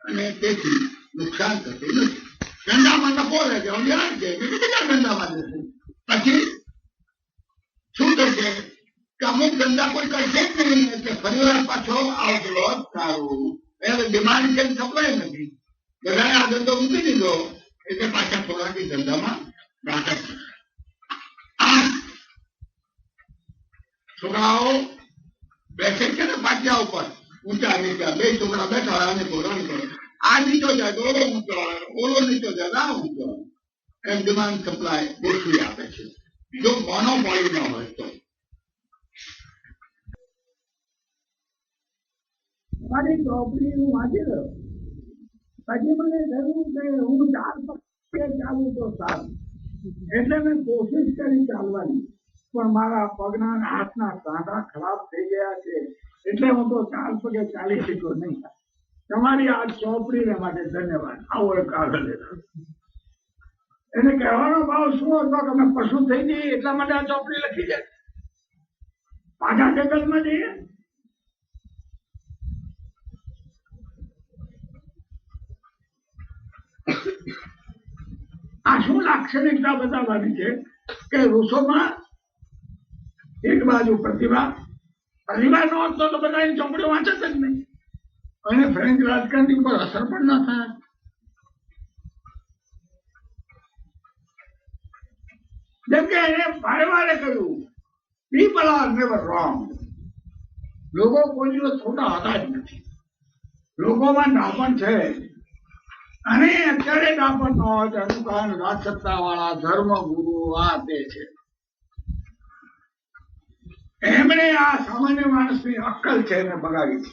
અને તેથી નુકસાન થતું નથી. ધંધામાં નફો લે છે, જાણ છે કે બીજા ધંધામાં જશે. પછી શું થશે કે અમુક ધંધા કોઈ કરશે જ નહીં, એટલે ફરીવાર પાછો આવતો સારું. એટલે ડિમાન્ડ છે, સપ્લાય નથી. બધાએ આ ધંધો મૂકી દીધો એટલે પાછા થોડાથી ધંધામાં નાટક થશે. આ છોકરાઓ બેસે છે ને પાટિયા ઉપર, ઊંચા નીચા બે છોકરા બેઠા અને ધોરણ કરે. આ નીચો જાય તો ઓલો ઊંચો આવે, ઓલો નીચો જાય આ ઊંચો આવે. એમ ડિમાન્ડ સપ્લાય ગોઠવી આપે છે, જો મોનોપોલી ન હોય તો. મારી ચોપડી હું વાંચી રહ્યો, પછી મને થયું કે હું 4 પગ ચાલું તો સારું, એટલે મેં કોશિશ કરી ચાલવાની, પણ મારા પગના હાથના સાંધા ખરાબ થઈ ગયા છે, એટલે હું તો 4 પગે ચાલી શક્યો નહીં. તમારી આ ચોપડીને માટે ધન્યવાદ. આવો એક કાગળ એને કહેવાનો ભાવ શું હતો કે અમે પશુ થઈ જઈએ એટલા માટે આ ચોપડી લખી જાય. પાછા જગતમાં જઈએ આ શું લાક્ષણિકતા બતાવવાની છે કે રૂસોમાં એક બાજુ પ્રતિભા નો હતો તો બધા એની ચોપડીઓ વાંચત જ નહીં, અને ફ્રેન્ચ રાજકારણી પર અસર પણ ન થાય. જેમ કે એને વારે વારે કહ્યું, પીપલ આર નેવર રોંગ. લોકો કોઈ દિવસ ખોટા હતા જ નથી. લોકોમાં ડાપણ છે, અને અત્યારે ડાપણ ન હોય તેનું કારણ રાજસત્તા વાળા ધર્મગુરુ આ તે છે. એમણે આ સામાન્ય માણસની અક્કલ છે એને બગાડી છે.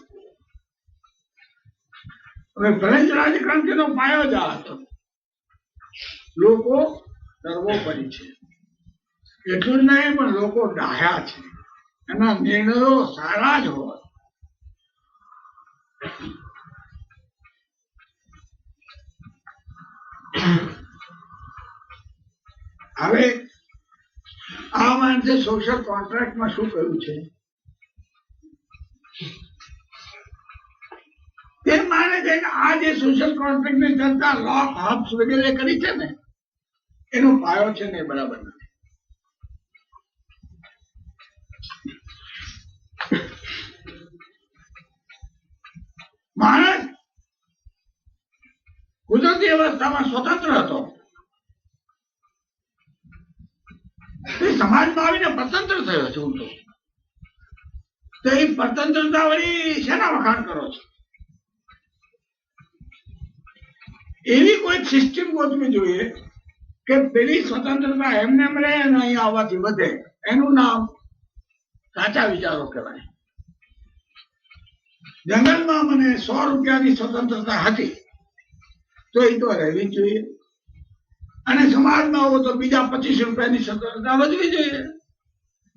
હવે ફ્રેન્ચ રાજક્રાંતિનો પાયો જ આ હતો. લોકો સર્વોપરી છે, એટલું જ નહીં પણ લોકો ડાહ્યા છે, એના નિર્ણયો સારા જ હોય. હવે આ માણસે સોશિયલ કોન્ટ્રાક્ટમાં શું કહ્યું છે? તે માને છે કે આ જે સોશિયલ કોન્ટ્રાક્ટની ચર્ચા લોક હોબ્સ વગેરે કરી છે ને, એનો પાયો છે ને બરાબર નથી. માણસ કુદરતી અવસ્થામાં સ્વતંત્ર હતો, તે સમાજમાં આવીને સ્વતંત્ર થયો છે. હું તો એ સ્વતંત્રતા વળી શેના વખાણ કરો છો? એવી કોઈ સિસ્ટમ ગોઠવી જોઈએ કે પેલી સ્વતંત્રતા એમને એમ રહે અને અહીંયા આવવાથી વધે. એનું નામ સાચા વિચારો કહેવાય. જંગલમાં મને 100 રૂપિયાની સ્વતંત્રતા હતી તો એ તો રહેવી જોઈએ, અને સમાજમાં આવો તો બીજા 25 રૂપિયાની સ્વતંત્રતા વધવી જોઈએ.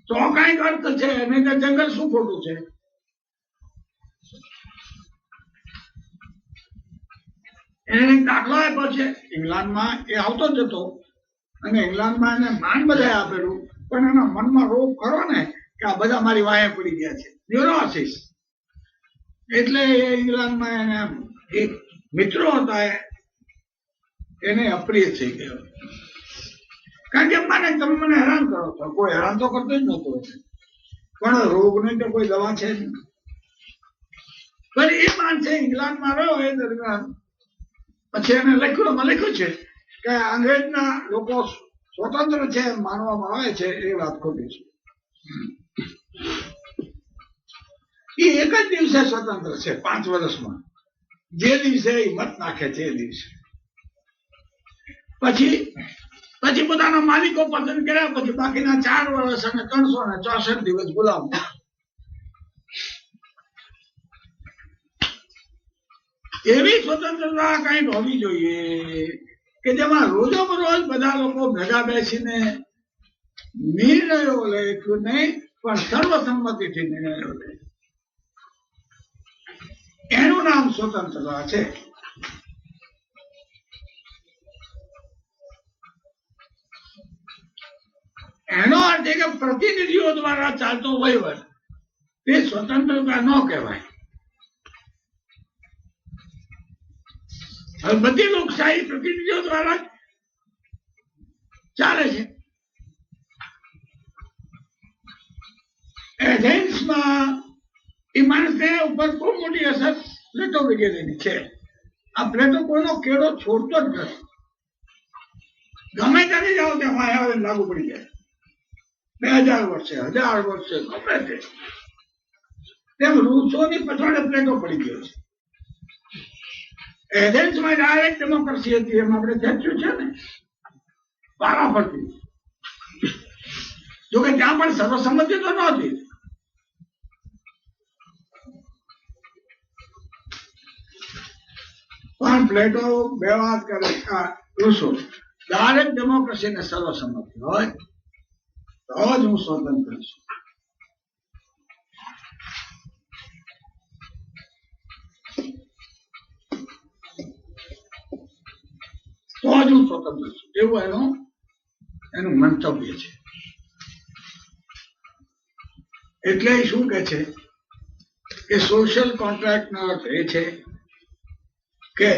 તો કઈક અર્થ છે, અને જંગલ શું ખોટું છે? એને દાખલો આપ્યો છે ઇંગ્લેન્ડમાં. એ આવતો જ હતો અને ઇંગ્લેન્ડમાં એને માન બધાએ આપેલું, પણ એના મનમાં રોગ ખરો ને કે આ બધા મારી વાહે પડી ગયા છે, ન્યુરોસિસ. એટલે એ ઇંગ્લેન્ડમાં એને એક મિત્રો હતા, એને અપ્રિય થઈ ગયો. કારણ કે માને તમે મને હેરાન કરો છો. કોઈ હેરાન તો કરતો જ નહોતો, પણ રોગની તો કોઈ દવા છે જ નહીં. પણ એ માણસે ઇંગ્લેન્ડમાં રહ્યો એ દરમિયાન પછી એને લખ્યું છે કે અંગ્રેજના લોકો સ્વતંત્ર છે એમ માનવામાં આવે છે, એ વાત ખોટી છે. એ એક જ દિવસે સ્વતંત્ર છે 5 વર્ષમાં, જે દિવસે એ મત નાખે છે એ દિવસે. પછી પોતાના માલિકો પસંદ કર્યા, પછી બાકીના 4 વર્ષ અને 364 દિવસ ગુલામ. એવી સ્વતંત્રતા કઈક હોવી જોઈએ કે જેમાં રોજોબરોજ બધા લોકો ભેગા બેસીને નિર્ણયો લે, એટલું નહીં પણ સર્વસંમતિથી નિર્ણયો લે. એનું નામ સ્વતંત્રતા છે. એનો અર્થ એ કે પ્રતિનિધિઓ દ્વારા ચાલતો વહીવટ તે સ્વતંત્રતા ન કહેવાય. હવે બધી લોકશાહી પ્રતિનિધિઓ દ્વારા ચાલે છે. એથેન્સમાં એ માણસને ઉપર બહુ મોટી અસર પ્લેટો વગેરેની છે. આ પ્લેટો કોઈનો કેળો છોડતો જ નથી. ગમે ત્યારે જાઓ ત્યાં માયાવરી લાગુ પડી જાય. 2000 વર્ષે, 1000 વર્ષે, ગમે તે. તેમ રૂસોની પછવાડે પ્લેટો પડી ગયો છે. એથેન્સમાં ડાયરેક્ટ ડેમોક્રેસી હતી, એમ આપણે ચર્ચ્યું છે ને, વારાફરતી. જોકે ત્યાં પણ સર્વસંમતિ તો નહોતી. પણ પ્લેટો 2 વાત કરે, રૂસો ડાયરેક્ટ ડેમોક્રેસી ને સર્વસંમતિ હોય તો જ હું સ્વતંત્ર છું. તો જ હું સ્વતંત્ર છું, એવું એનું મંતવ્ય છે. એટલે શું કે છે કે સોશિયલ કોન્ટ્રાક્ટ નો અર્થ એ છે કે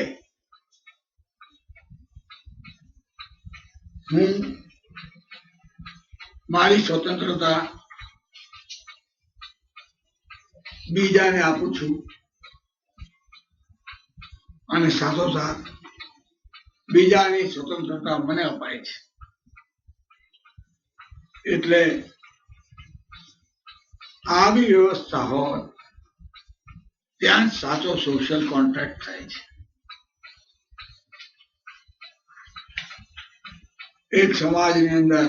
હું મારી સ્વતંત્રતા બીજાને આપું છું, અને સાથોસાથ બીજાની સ્વતંત્રતા મને અપાય છે. એટલે આવી વ્યવસ્થા હોય ત્યાં જ સાચો સોશિયલ કોન્ટ્રાક્ટ થાય છે. એક સમાજની અંદર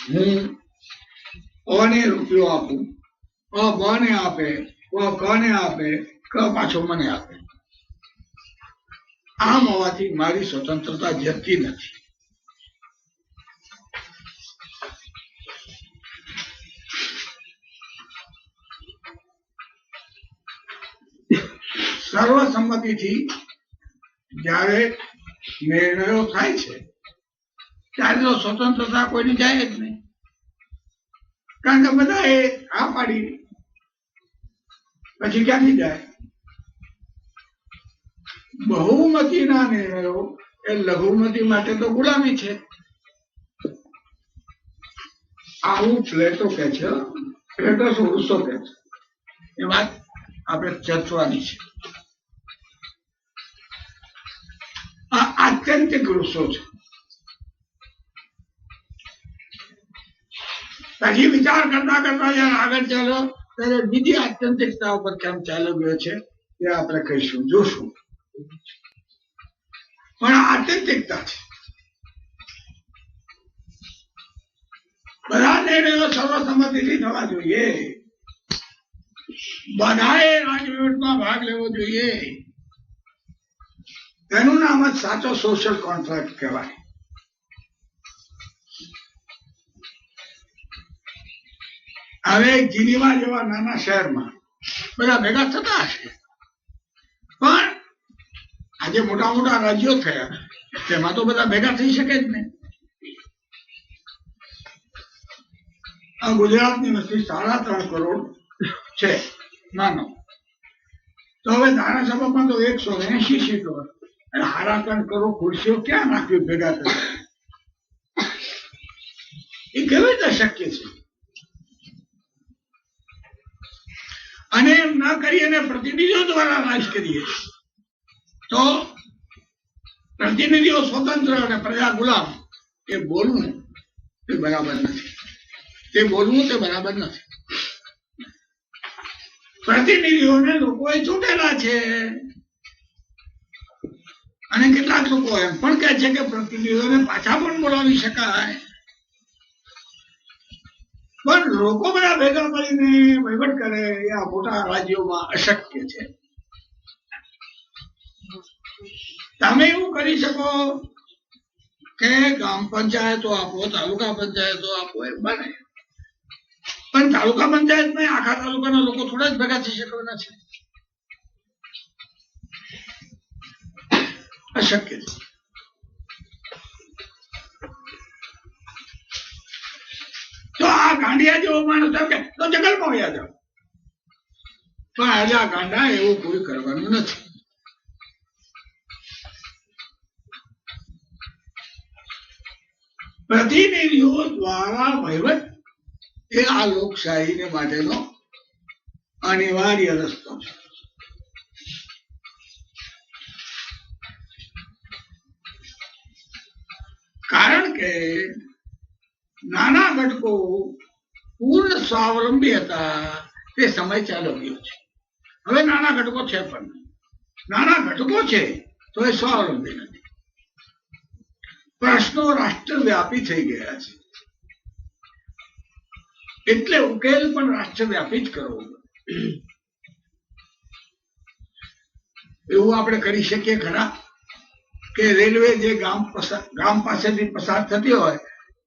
હું અને રૂપિયો આપું, બને આપે, કને આપે, ક પાછો મને આપે, આમ હોવાથી મારી સ્વતંત્રતા જતી નથી. સર્વસંમતિથી જ્યારે નિર્ણયો થાય છે ત્યારે તો સ્વતંત્રતા કોઈની જાય જ નહીં, કારણ કે બધા એ આ પાડી, પછી ક્યાંથી જાય? બહુમતીના નિર્ણયો એ લઘુમતી માટે તો ગુલામી છે. આવું પ્લેટો કે છે, પ્લેટો રૂસો કે છે. એ વાત આપણે ચર્ચવાની છે. આ આત્યંતિક રૂસો છે. પછી વિચાર કરતા કરતા જયારે આગળ ચાલો ત્યારે બીજી આત્યંતિકતા ઉપર કેમ ચાલ્યો ગયો છે તે આપણે કહીશું, જોશું. પણ આત્યંતિકતા છે. બધા નિર્ણયો સર્વસંમતિથી થવા જોઈએ, બધાએ રાજવહીવટમાં ભાગ લેવો જોઈએ. તેનું નામ જ સાચો સોશિયલ કોન્ટ્રાક્ટ કહેવાય. હવે જીનીવા જેવા નાના શહેરમાં બધા ભેગા થતા હશે, પણ આજે મોટા મોટા રાજ્યો થયા તેમાં તો બધા ભેગા થઈ શકે જ નહીં. આ ગુજરાતની વસ્તી 3.5 કરોડ છે, માનો તો હવે ધારાસભામાં તો 180 સીટો, 3.5 કરોડ ખુરશીઓ ક્યાં નાખવી ભેગા થયા? એ કેવી રીતે શક્ય છે? અને એમ ન કરીએ ને પ્રતિનિધિઓ દ્વારા રાજ કરીએ તો પ્રતિનિધિઓ સ્વતંત્ર અને પ્રજા ગુલામ. એ બોલવું તે બરાબર નથી, તે બોલવું તે બરાબર નથી. પ્રતિનિધિઓને લોકોએ ચૂંટેલા છે, અને કેટલાક લોકો એમ પણ કહે છે કે પ્રતિનિધિઓને પાછા પણ બોલાવી શકાય, પણ લોકો બધા ભેગા મળીને વહીવટ કરે એ આ મોટા રાજ્યોમાં અશક્ય છે. તમે એવું કરી શકો કે ગ્રામ પંચાયતો આપો, તાલુકા પંચાયતો આપો, એ બને, પણ તાલુકા પંચાયતમાં આખા તાલુકાના લોકો થોડા જ ભેગા થઈ શકવાના છે, અશક્ય છે. તો આ ગાંડિયા જેવો માણસ કે તો જંગલમાં વયા જાઓ, પણ આજે આ ગાંડા એવું કોઈ કરવાનું નથી. પ્રતિનિધિઓ દ્વારા વહીવટ એ આ લોકશાહીને માટેનો અનિવાર્ય રસ્તો છે. કારણ કે નાના ઘટકો પૂર્ણ સ્વાવલંબી હતા તે સમય ચાલ્યો ગયો છે. હવે નાના ઘટકો છે, પણ નાના ઘટકો છે તો એ સ્વાવલંબી નથી. પ્રશ્નો રાષ્ટ્રવ્યાપી થઈ ગયા છે, એટલે ઉકેલ પણ રાષ્ટ્રવ્યાપી જ કરવો. એવું આપણે કરી શકીએ ખરા કે રેલવે જે ગામ પાસેથી પસાર થતી હોય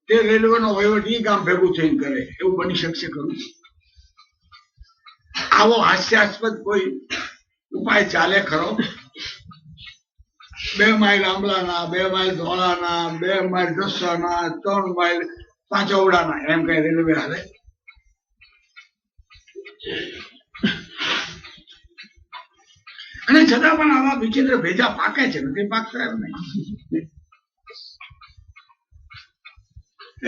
તે રેલવેનો વહીવટ એ ગામ ભેગું થઈને કરે? એવું બની શકશે ખરું? આવો હાસ્યાસ્પદ કોઈ ઉપાય ચાલે ખરો? 2 માઇલ આંબલાના, 2 માઇલ ધોળાના, 2 માઇલ ઢસાના, 3 માઇલ પાંચોવડાના, એમ કઈ રેલવે હાલે? અને છતાં પણ આવા વિચિત્ર ભેજા પાકે છે, નથી પાકતા એમ નહીં.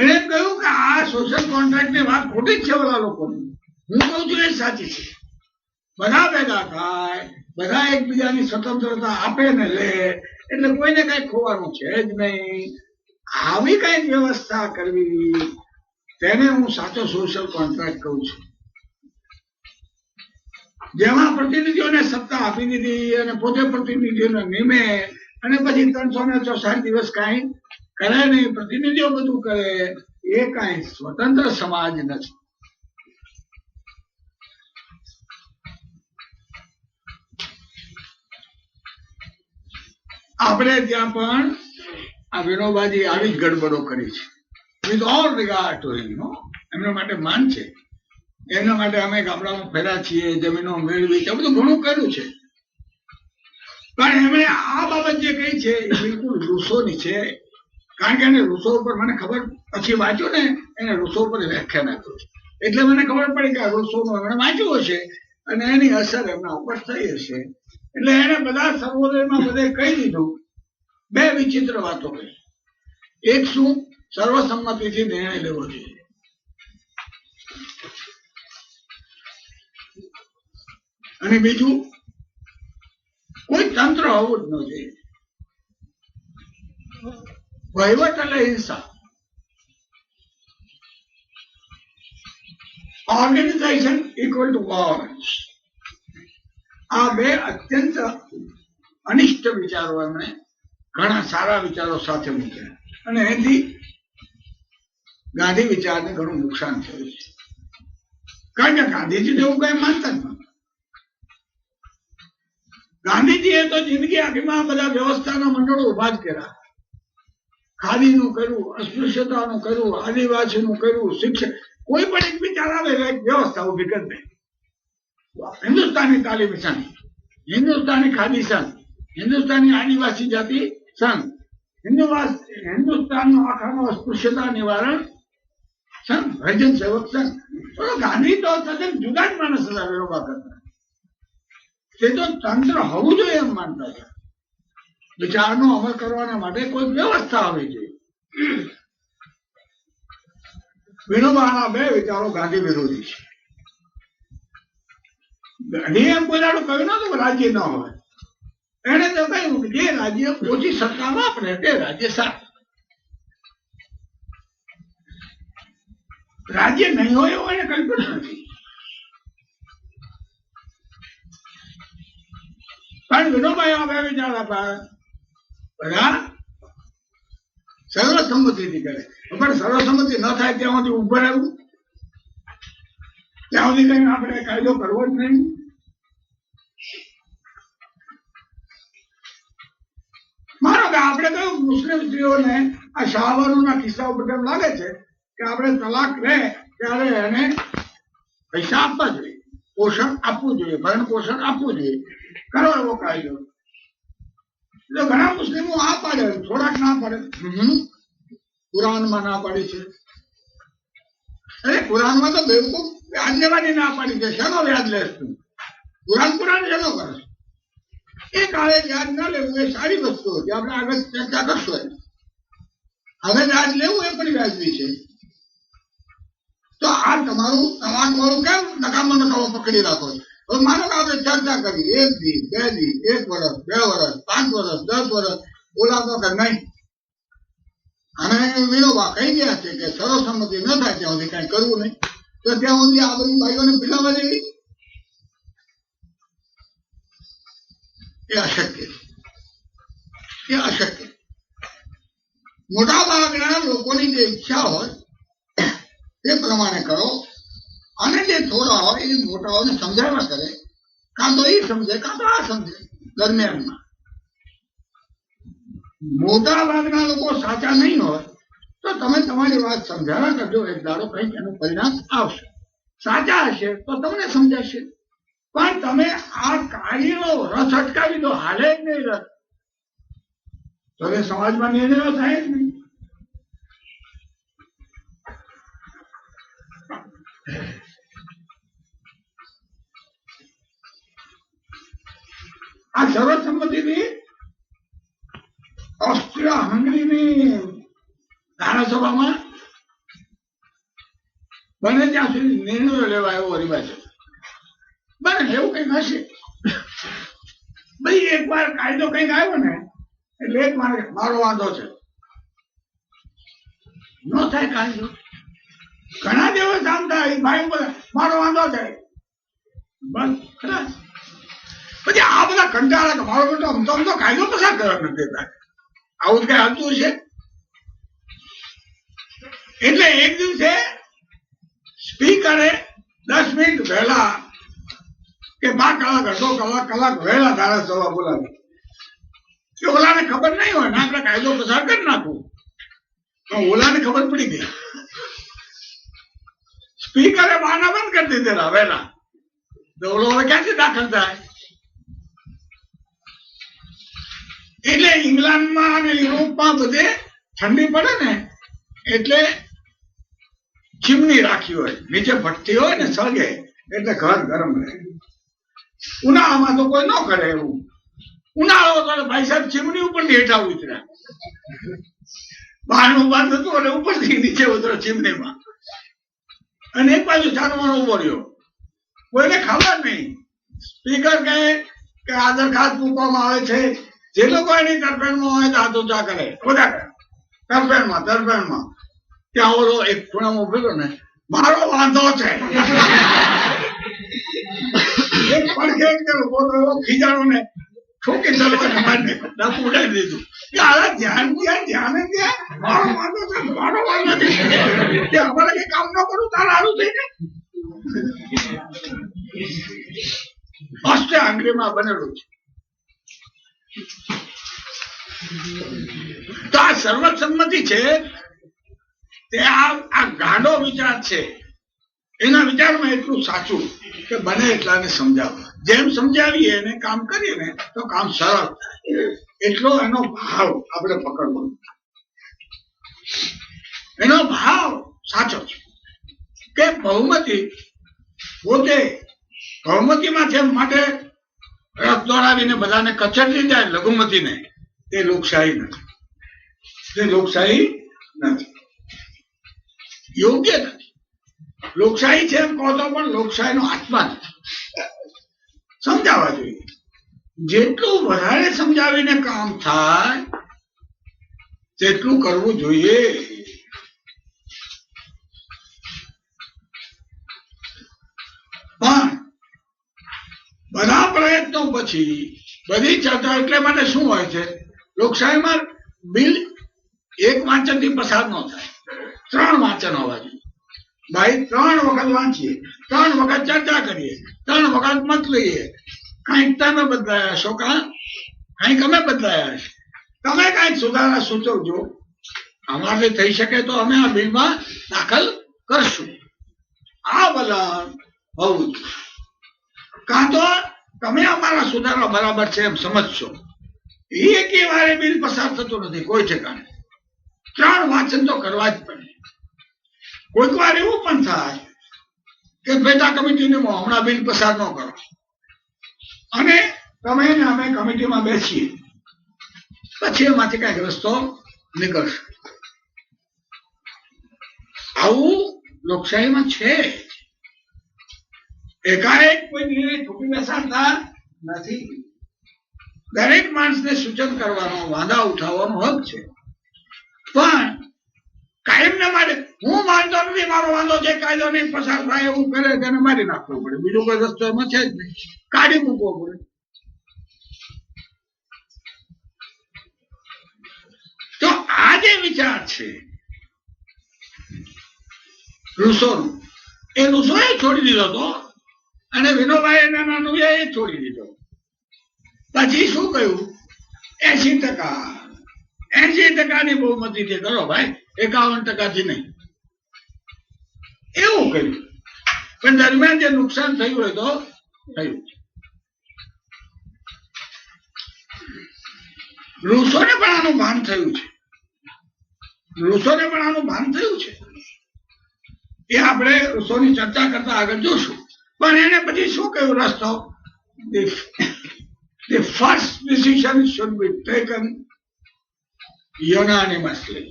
એને કહ્યું કે આ સોશિયલ કોન્ટ્રાક્ટ ની વાત ખોટી જ છે ઓલા લોકોની. હું કહું છું એ સાચી છે. બધા ભેગા થાય, બધા એકબીજાની સ્વતંત્રતા આપે ને લે, એટલે કોઈને કઈ ખોવાનું છે જ નહીં. આવી કઈ વ્યવસ્થા કરવી તેને હું સાચો સોશિયલ કોન્ટ્રાક્ટ કહું છું, જેમાં પ્રતિનિધિઓને સત્તા આપી દીધી અને પોતે પ્રતિનિધિઓને નિમે અને પછી 364 દિવસ કાંઈ કરે નહીં, પ્રતિનિધિઓ બધું કરે, એ કાંઈ સ્વતંત્ર સમાજ નથી. આપણે ત્યાં પણ આ વિનોબાજી આવી જ ગડબડો કરી છે, with all regard to him. એમના માટે માન છે, એમના માટે અમે ગામડામાં ફેર્યા છીએ, જમીનો મેળવી છે, બધું ઘણું કર્યું છે, પણ એમણે આ બાબત જે કહી છે એ બિલકુલ રૂસોની છે. કારણ કે એને રૂસો ઉપર મને ખબર, પછી વાંચ્યું ને એને રૂસો ઉપર વ્યાખ્યાન આપ્યું, એટલે મને ખબર પડી કે રૂસોનું એમણે વાંચ્યું હશે અને એની અસર એમના ઉપર થઈ હશે. એટલે એને બધા સર્વોદયમાં બધે કહી દીધું. બે વિચિત્ર વાતો કહી. એક શું, સર્વસંમતિથી નિર્ણય લેવો જોઈએ. અને બીજું, કોઈ તંત્ર હોવું જ ન જોઈએ. વહીવટ એટલે હિંસા. Organization equal to violence. આ બે અત્યંત અનિષ્ટ વિચારો એમણે ઘણા સારા વિચારો સાથે મૂક્યા અને એથી ગાંધી વિચારને ઘણું નુકસાન થયું છે. કારણ કે ગાંધીજી એવું કઈ માનતા જ નહોતા. ગાંધીજીએ તો જિંદગી આખીમાં બધા વ્યવસ્થાના મંડળો ઉભા જ કર્યા. ખાદીનું કર્યું, અસ્પૃશ્યતાનું કર્યું, આદિવાસીનું કર્યું, શિક્ષણ, કોઈ પણ એક વિચાર આવે એક વ્યવસ્થા ઉભી કરી દે. હિન્દુસ્તાની તાલીમ સંઘ, હિન્દુસ્તાની ખાદી સંઘ, હિન્દુસ્તાની આદિવાસી જાતિ સંઘ, હિન્દુસ્તાનનો આખાનો અસ્પૃશ્યતા નિવારણ સંઘ, હરિજન સેવક સંઘ. ગાંધી તો તદ્દન જુદા જ માણસ હતા વિરોબા કરતા. તે તો તંત્ર હોવું જોઈએ એમ માનતા હતા. વિચારનો અમલ કરવાના માટે કોઈ વ્યવસ્થા હોવી જોઈએ. વિનોબાના બે વિચારો ગાંધી વિરોધી છે. ગાંધીએ એમ કોઈ દાડો કહ્યું નતું રાજ્ય ન હોય. એને તો કહ્યું કે જે રાજ્ય ઓછી સત્તા વાપરે તે રાજ્ય સારું. રાજ્ય નહીં હોય એવું એને કલ્પના નથી. પણ વિનોબાએ આ બે વિચાર હતા બધા સર્વસંમતિથી કરે. પણ સર્વસંમતિ ન થાય ત્યાં સુધી ઉભા રહેવું, ત્યાં સુધી કઈ આપણે કાયદો કરવો જ નહીં. માનો કે આપણે કહ્યું મુસ્લિમ સ્ત્રીઓને આ શાહબાનુના કિસ્સા ઉપર એમ લાગે છે કે આપણે તલાક લે ત્યારે એને પૈસા આપવા જોઈએ, પોષણ આપવું જોઈએ, ભરણ પોષણ આપવું જોઈએ. કરો એવો કાયદો. એટલે ઘણા મુસ્લિમો આ પાડે, થોડાક ના પાડે. કુરાનમાં ના પાડી છે. અરે કુરાનમાં તો બેવકૂફ વ્યાજ લેવાની ના પાડી છે. શેનો વ્યાજ લેશ તું? કુરાન શેનો કરે? એ કાળે વ્યાજ ના લેવું એ સારી વસ્તુ હતી. આપણે આગળ ચર્ચા કરશું. હવે વ્યાજ લેવું એ પણ વ્યાજબી છે. તો આ તમારું તમાક વાળું કેમ નકામો પકડી રાખો? હવે માનો કે આપણે ચર્ચા કરી 1 દી 2 દી 1 વર્ષ 2 વર્ષ 5 વર્ષ 10 વર્ષ બોલાતો કે નહીં. અને વિનોબા કહી ગયા છે કે સર્વસંમતિ ન થાય ત્યાં સુધી કઈ કરવું નહીં. તો ત્યાં સુધી આ બધી ભાઈઓને પીલાવા દેવી એ અશક્ય છે. એ અશક્ય. મોટા ભાગના લોકોની જે ઈચ્છા હોય તે પ્રમાણે કરો અને જે થોડા હોય એ મોટાઓને સમજાવવા કરે. કાં તો એ સમજે કાં તો આ સમજે. દરમિયાનમાં મોટા ભાગના લોકો સાચા નહીં હોય તો તમે તમારી વાત સમજાવવા કરજો. એક દાડો કંઈક એનું પરિણામ આવશે. સાચા હશે તો તમને સમજાશે. પણ તમે આ કાર્યનો રસ અટકાવી દો, હાલે જ નહીં રસ, તો એ સમાજમાં નિર્ણયો થાય જ નહીં. આ સર્વસંમતિની ઓસ્ટ્રિયા હંગરીની ધારાસભામાં બને ત્યાં સુધી નિર્ણયો લેવા એવો રિવાજ છે. બને એવું કઈક હશે. ભાઈ એકવાર કાયદો કઈક આવ્યો ને એટલે એક મારો વાંધો છે. ન થાય કાયદો. ઘણા દિવસ આમ થાય ભાઈ બોલે મારો વાંધો છે બસ ખરા. પછી આ બધા કંટાળા કે મારો બેટો આમ તો કાયદો પસાર કરવા નથી દેતા. આવું કઈ હાલતું છે. એટલે એક દિવસે સ્પીકરે 10 મિનિટ વહેલા કે 12 કલાક કલાક વહેલા ધારાસભા બોલાવી. કે ઓલાને ખબર નહીં હોય ને આપણે કાયદો પસાર કરી નાખવું. ઓલાને ખબર પડી ગઈ. સ્પીકરે બહાના બંધ કરી દીધેલા વહેલા. તો ઓલો હવે ક્યાંથી દાખલ થાય? એટલે ઇંગ્લેન્ડમાં અને યુરોપમાં બધે ઠંડી પડે ને એટલે ચીમની રાખી હોય, નીચે ભઠ્ઠી હોય ને સળગે એટલે ઘર ગરમ રહે. ઉનાળામાં તો કોઈ ન કરે એવું. ઉનાળો તો ભાઈ સાહેબ ચીમની ઉપરથી હેઠા ઉતર્યા. બહારનું બંધ હતું અને ઉપરથી નીચે ઉતરો ચીમનીમાં. અને એક બાજુ જાનવાનો ઉભો રહ્યો. કોઈને ખબર નહીં. સ્પીકર કહે કે આ દરખાસ્ત મૂકવામાં આવે છે. જે લોકો એની તરફેણમાં હોય તો હાથ ઊંચા કરે. બધા કરે તરફેણમાં. ત્યાં ઓલો એક ખૂણામાં ઉભેલો ને મારો વાંધો છે. એક પડખે ખીજાણો ને ઠોકી ચલવાને મારી ડાકુ ઉડાવી દીધું. ધ્યાન મારો વાંધો છે. અમારે કઈ કામ ન કરું તારે સારું થઈ ને. ઓસ્ટ્રેલિયા હંગરીમાં બનેલું છે. તો આ સર્વસંમતિ છે તે આ ગાંડો વિચાર છે. એના વિચારમાં એટલું સાચું કે બને એટલાને સમજાવવા. જેમ સમજાવીએ એને કામ કરીએ ને તો કામ સરળ થાય. એટલો એનો ભાવ આપણે પકડવો. એનો ભાવ સાચો છે કે બહુમતી પોતે બહુમતીમાં જેમ માટે રથ દોડાવીને બધાને કચડી જાય લઘુમતીને, તે લોકશાહી નથી. યોગ્ય નથી. લોકશાહી છે એમ કહો તો પણ લોકશાહીનો આત્મા નથી. સમજાવવા જોઈએ. જેટલું વધારે સમજાવીને કામ થાય તેટલું કરવું જોઈએ. પણ બધા પ્રયત્નો પછી બધી ચર્ચા એટલે માટે શું હોય છે? લોકશાહીમાં બિલ એક વાંચનથી પસાર ન થાય. 3 વાંચન હોવા જોઈએ. ભાઈ 3 વખત વાંચીએ, 3 વખત ચર્ચા કરીએ, 3 વખત મત લઈએ. કઈક તમે બદલાયા છો, કઈક અમે બદલાયા છે. તમે કઈક સુધારા સૂચવજો. અમારે થઈ શકે તો અમે આ બિલમાં દાખલ કરશું. આ વલણ હોવું જોઈએ. કાં તો તમે અમારા સુધારા બરાબર છે એમ સમજશો. એક વારે બિલ પસાર થતું નથી કોઈ ઠેકાણે. 3 વાંચન તો કરવા જ પડે. કોઈક વાર એવું પણ થાય કે પેટા કમિટીને હમણાં બિલ પસાર ન કરો અને તમે ને અમે કમિટીમાં બેસીએ, પછી એમાંથી કઈક રસ્તો નીકળશે. આવું લોકશાહીમાં છે. એકાએક કોઈ નિર્ણય ઠોકી બેસાડતા નથી. દરેક માણસને સૂચન કરવાનો, વાંધા ઉઠાવવાનો હક છે. પણ કાયમને માટે હું માનતો નથી, મારો વાંધો છે, કાયદો નહીં પસાર થાય એવું કરે તેને મારી નાખવો પડે. બીજો કોઈ રસ્તો એમાં છે જ નહીં. કાઢી મૂકવો પડે. તો આ જે વિચાર છે રૂસોનો, એ રૂસોએ છોડી દીધો હતો અને વિનોબાએ નાનુએ છોડી દીધો. પછી શું કહ્યું? 80% બહુમતીથી કરો ભાઈ, 51% નહીં. એવું કહ્યું. પણ દરમિયાન જે નુકસાન થયું હોય તો થયું. રૂસોને પણ આનું ભાન થયું છે. એ આપણે રૂસોની ચર્ચા કરતા આગળ જોશું. પણ એને પછી શું કહ્યું રસ્તો? The first decision should be taken unanimously.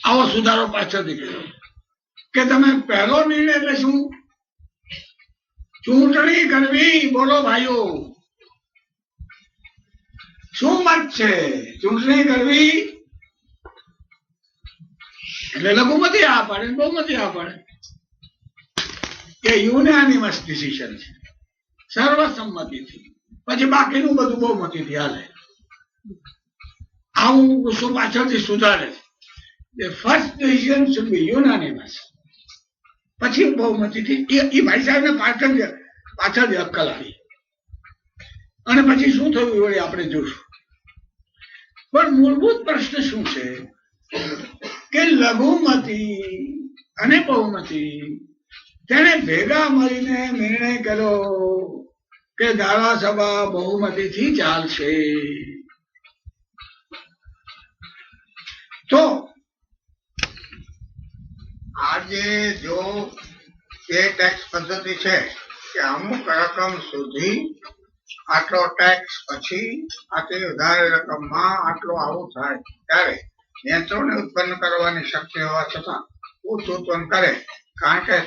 આવો સુધારો પાછળથી કર્યો કે તમે પહેલો નિર્ણય એટલે શું? ચૂંટણી કરવી. બોલો ભાઈઓ, શું મત છે? ચૂંટણી કરવી એટલે લઘુમતી આ પાડે, બહુમતી આ પાડે. એ યુનાનિમસ ડિસિઝન છે, સર્વસંમતિથી. પછી બાકીનું બધું બહુમતીથી હાલે. આવું શું પાછળથી સુધારે છે. The first decision should be unanimous. પછી બહુમતીથી એ ભાઈ સાહેબને પાછળ અક્કલ આવી અને પછી શું થયું એ વળી આપણે જોશું. પણ મૂળભૂત પ્રશ્ન શું છે કે લઘુમતી અને બહુમતી તેને ભેગા મળીને નિર્ણય કર્યો કે ધારાસભા બહુમતીથી ચાલશે. તો આજે જો એ ટેક્સ પદ્ધતિ છે કે અમુક રકમ સુધી આટલો ટેક્સ, પછી આટલી વધારે રકમમાં આટલો આવું થાય, ત્યારે નિયંત્રણ ઉત્પન્ન કરવાની શક્તિ હોવા છતાં ઓછું ઉત્પન્ન કરે, કારણ કે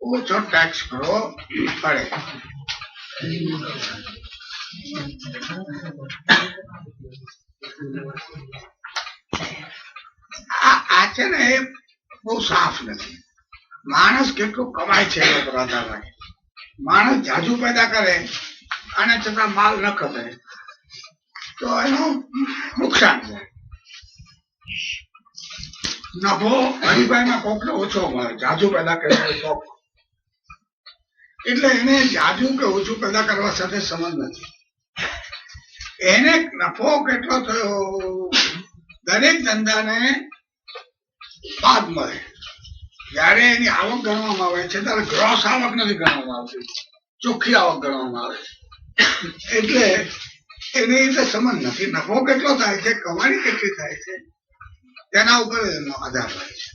ઓછો ટેક્સ ભરવો પડે. આ છે ને એ બહુ સાફ નથી. માણસ કેટલું કમાય છે એનો પર આધાર રાખે. માણસ જાજુ પેદા કરે અને છતાં માલ ન ખપે તો એનું નુકસાન છે. નફો હરીફાઈમાં કોકને ઓછો મળે, જાજુ પેદા કરે તો. એટલે એને જાજુ કે ઓછું પેદા કરવા સાથે સંબંધ નથી. એને નફો કેટલો થયો, દરેક ધંધાને બાદ મળે. જયારે એની આવક ગણવામાં આવે છે ત્યારે ગ્રોસ આવક નથી ગણવામાં આવતી, ચોખ્ખી આવક ગણવામાં આવે છે. એટલે એની રીતે સંબંધ નથી. નફો કેટલો થાય છે, કમાણી કેટલી થાય છે, તેના ઉપર એનો આધાર હોય છે.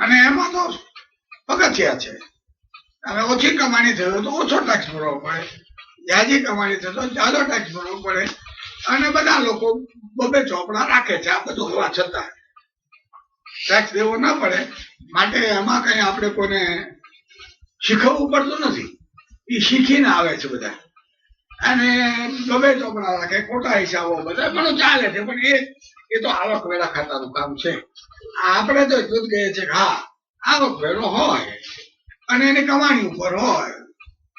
અને એમાં તો પગથિયા છે. અને ઓછી કમાણી થયો તો ઓછો ટેક્સ ભરવો પડે, જાજી કમાણી થયો તો જાજો ટેક્સ ભરવો પડે. અને બધા લોકો બબે ચોપડા રાખે છે. આ બધું હોવા છતાં ટેક્સ દેવો ના પડે માટે એમાં કઈ આપણે કોને શીખવવું પડતું નથી. એ શીખીને આવે છે બધા. અને બબે ચોપડા રાખે, ખોટા હિસાબો, બધા ઘણું ચાલે છે. પણ એ તો આવક વેરા ખાતાનું કામ છે. આપણે તો એટલું જ કહીએ છીએ કે હા, આવક વેરો હોય અને એની કમાણી ઉપર હોય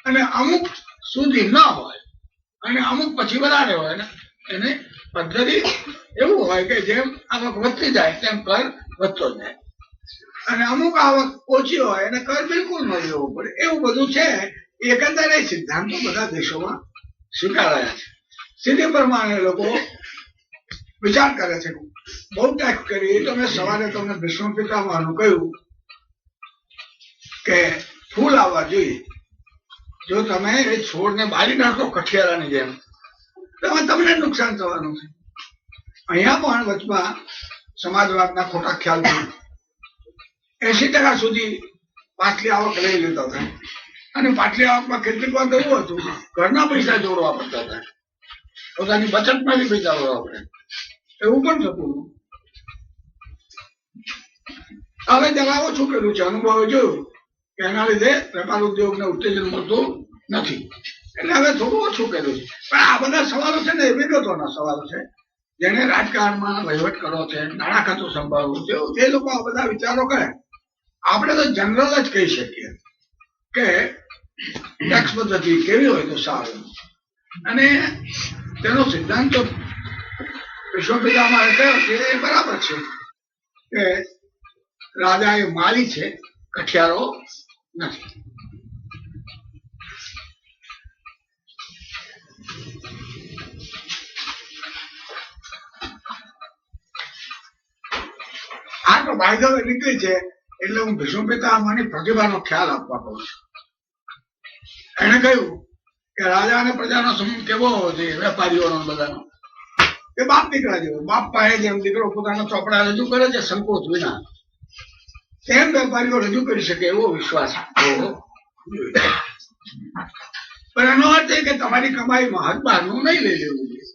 અને અમુક સુધી ન હોય અને અમુક પછી વધારે હોય ને એને પદ્ધતિ એવું હોય કે જેમ આવક વધતી જાય તેમ કર વધતો જાય. અને અમુક આવક ઓછી હોય એને કર બિલકુલ ન દેવો પડે. એવું બધું છે. એકંદરે સિદ્ધાંતો બધા દેશોમાં સ્વીકારાયા છે. સ્થિતિ પ્રમાણે લોકો વિચાર કરે છે. બહુ ટેક્સ કરી તો મેં સવારે તમને ભીષ્મ પિતામહનું કહ્યું કે ફૂલ આવવા જોઈએ. જો તમે એ છોડને બાળી નાખો કઠિયારાની જેમ તો તમને નુકસાન થવાનું છે. અહીંયા પણ વચમાં સમાજવાદના ખોટા ખ્યાલથી 80% સુધી પાટલી આવક લઈ લીધા હતા. અને પાટલી આવકમાં કેટલીક વાર એવું હતું ઘરના પૈસા જોડવા પડતા હતા, પોતાની બચતમાંથી પૈસા જોડવા પડે, એવું પણ થતું. હવે જરા ઓછું કર્યું છે. અનુભવે જોયું કે એના લીધે વેપાર ઉદ્યોગને ઉત્તેજન મળતું નથી. એટલે હવે થોડું ઓછું કર્યું છે. પણ આ બધા સવાલો છે ને એ વિગતોના સવાલો છે. જેને રાજકારણમાં વહીવટ કરવો છે, નાણાં ખાતું સંભાળવું છે, એ લોકો આ બધા વિચારો કરે. આપણે તો જનરલ જ કહી શકીએ કે ટેક્સ પદ્ધતિ કેવી હોય તો સારું. અને તેનો સિદ્ધાંત તો વિશ્વપિતામાં કયો છે એ બરાબર છે કે રાજા એ માલી છે, કઠિયારો નથી. આ તો બાયધવે નીકળી છે એટલે હું ભીષ્મ પિતામહની પ્રતિભાનો ખ્યાલ આપવા કહું છું. એને કહ્યું કે રાજા અને પ્રજાનો સંબંધ કેવો હોવો જોઈએ, વેપારીઓનો બધાનો, કે બાપ દીકરા જેવો. બાપ પાસે જેમ દીકરો પોતાનો ચોપડા રજૂ કરે છે સંકોચ વિના, તેમ વેપારીઓ રજૂ કરી શકે એવો વિશ્વાસ હોવો જોઈએ. પણ એનો અર્થ એ કે તમારી કમાઈ મહાત્માનું નહીં લઈ લેવું જોઈએ.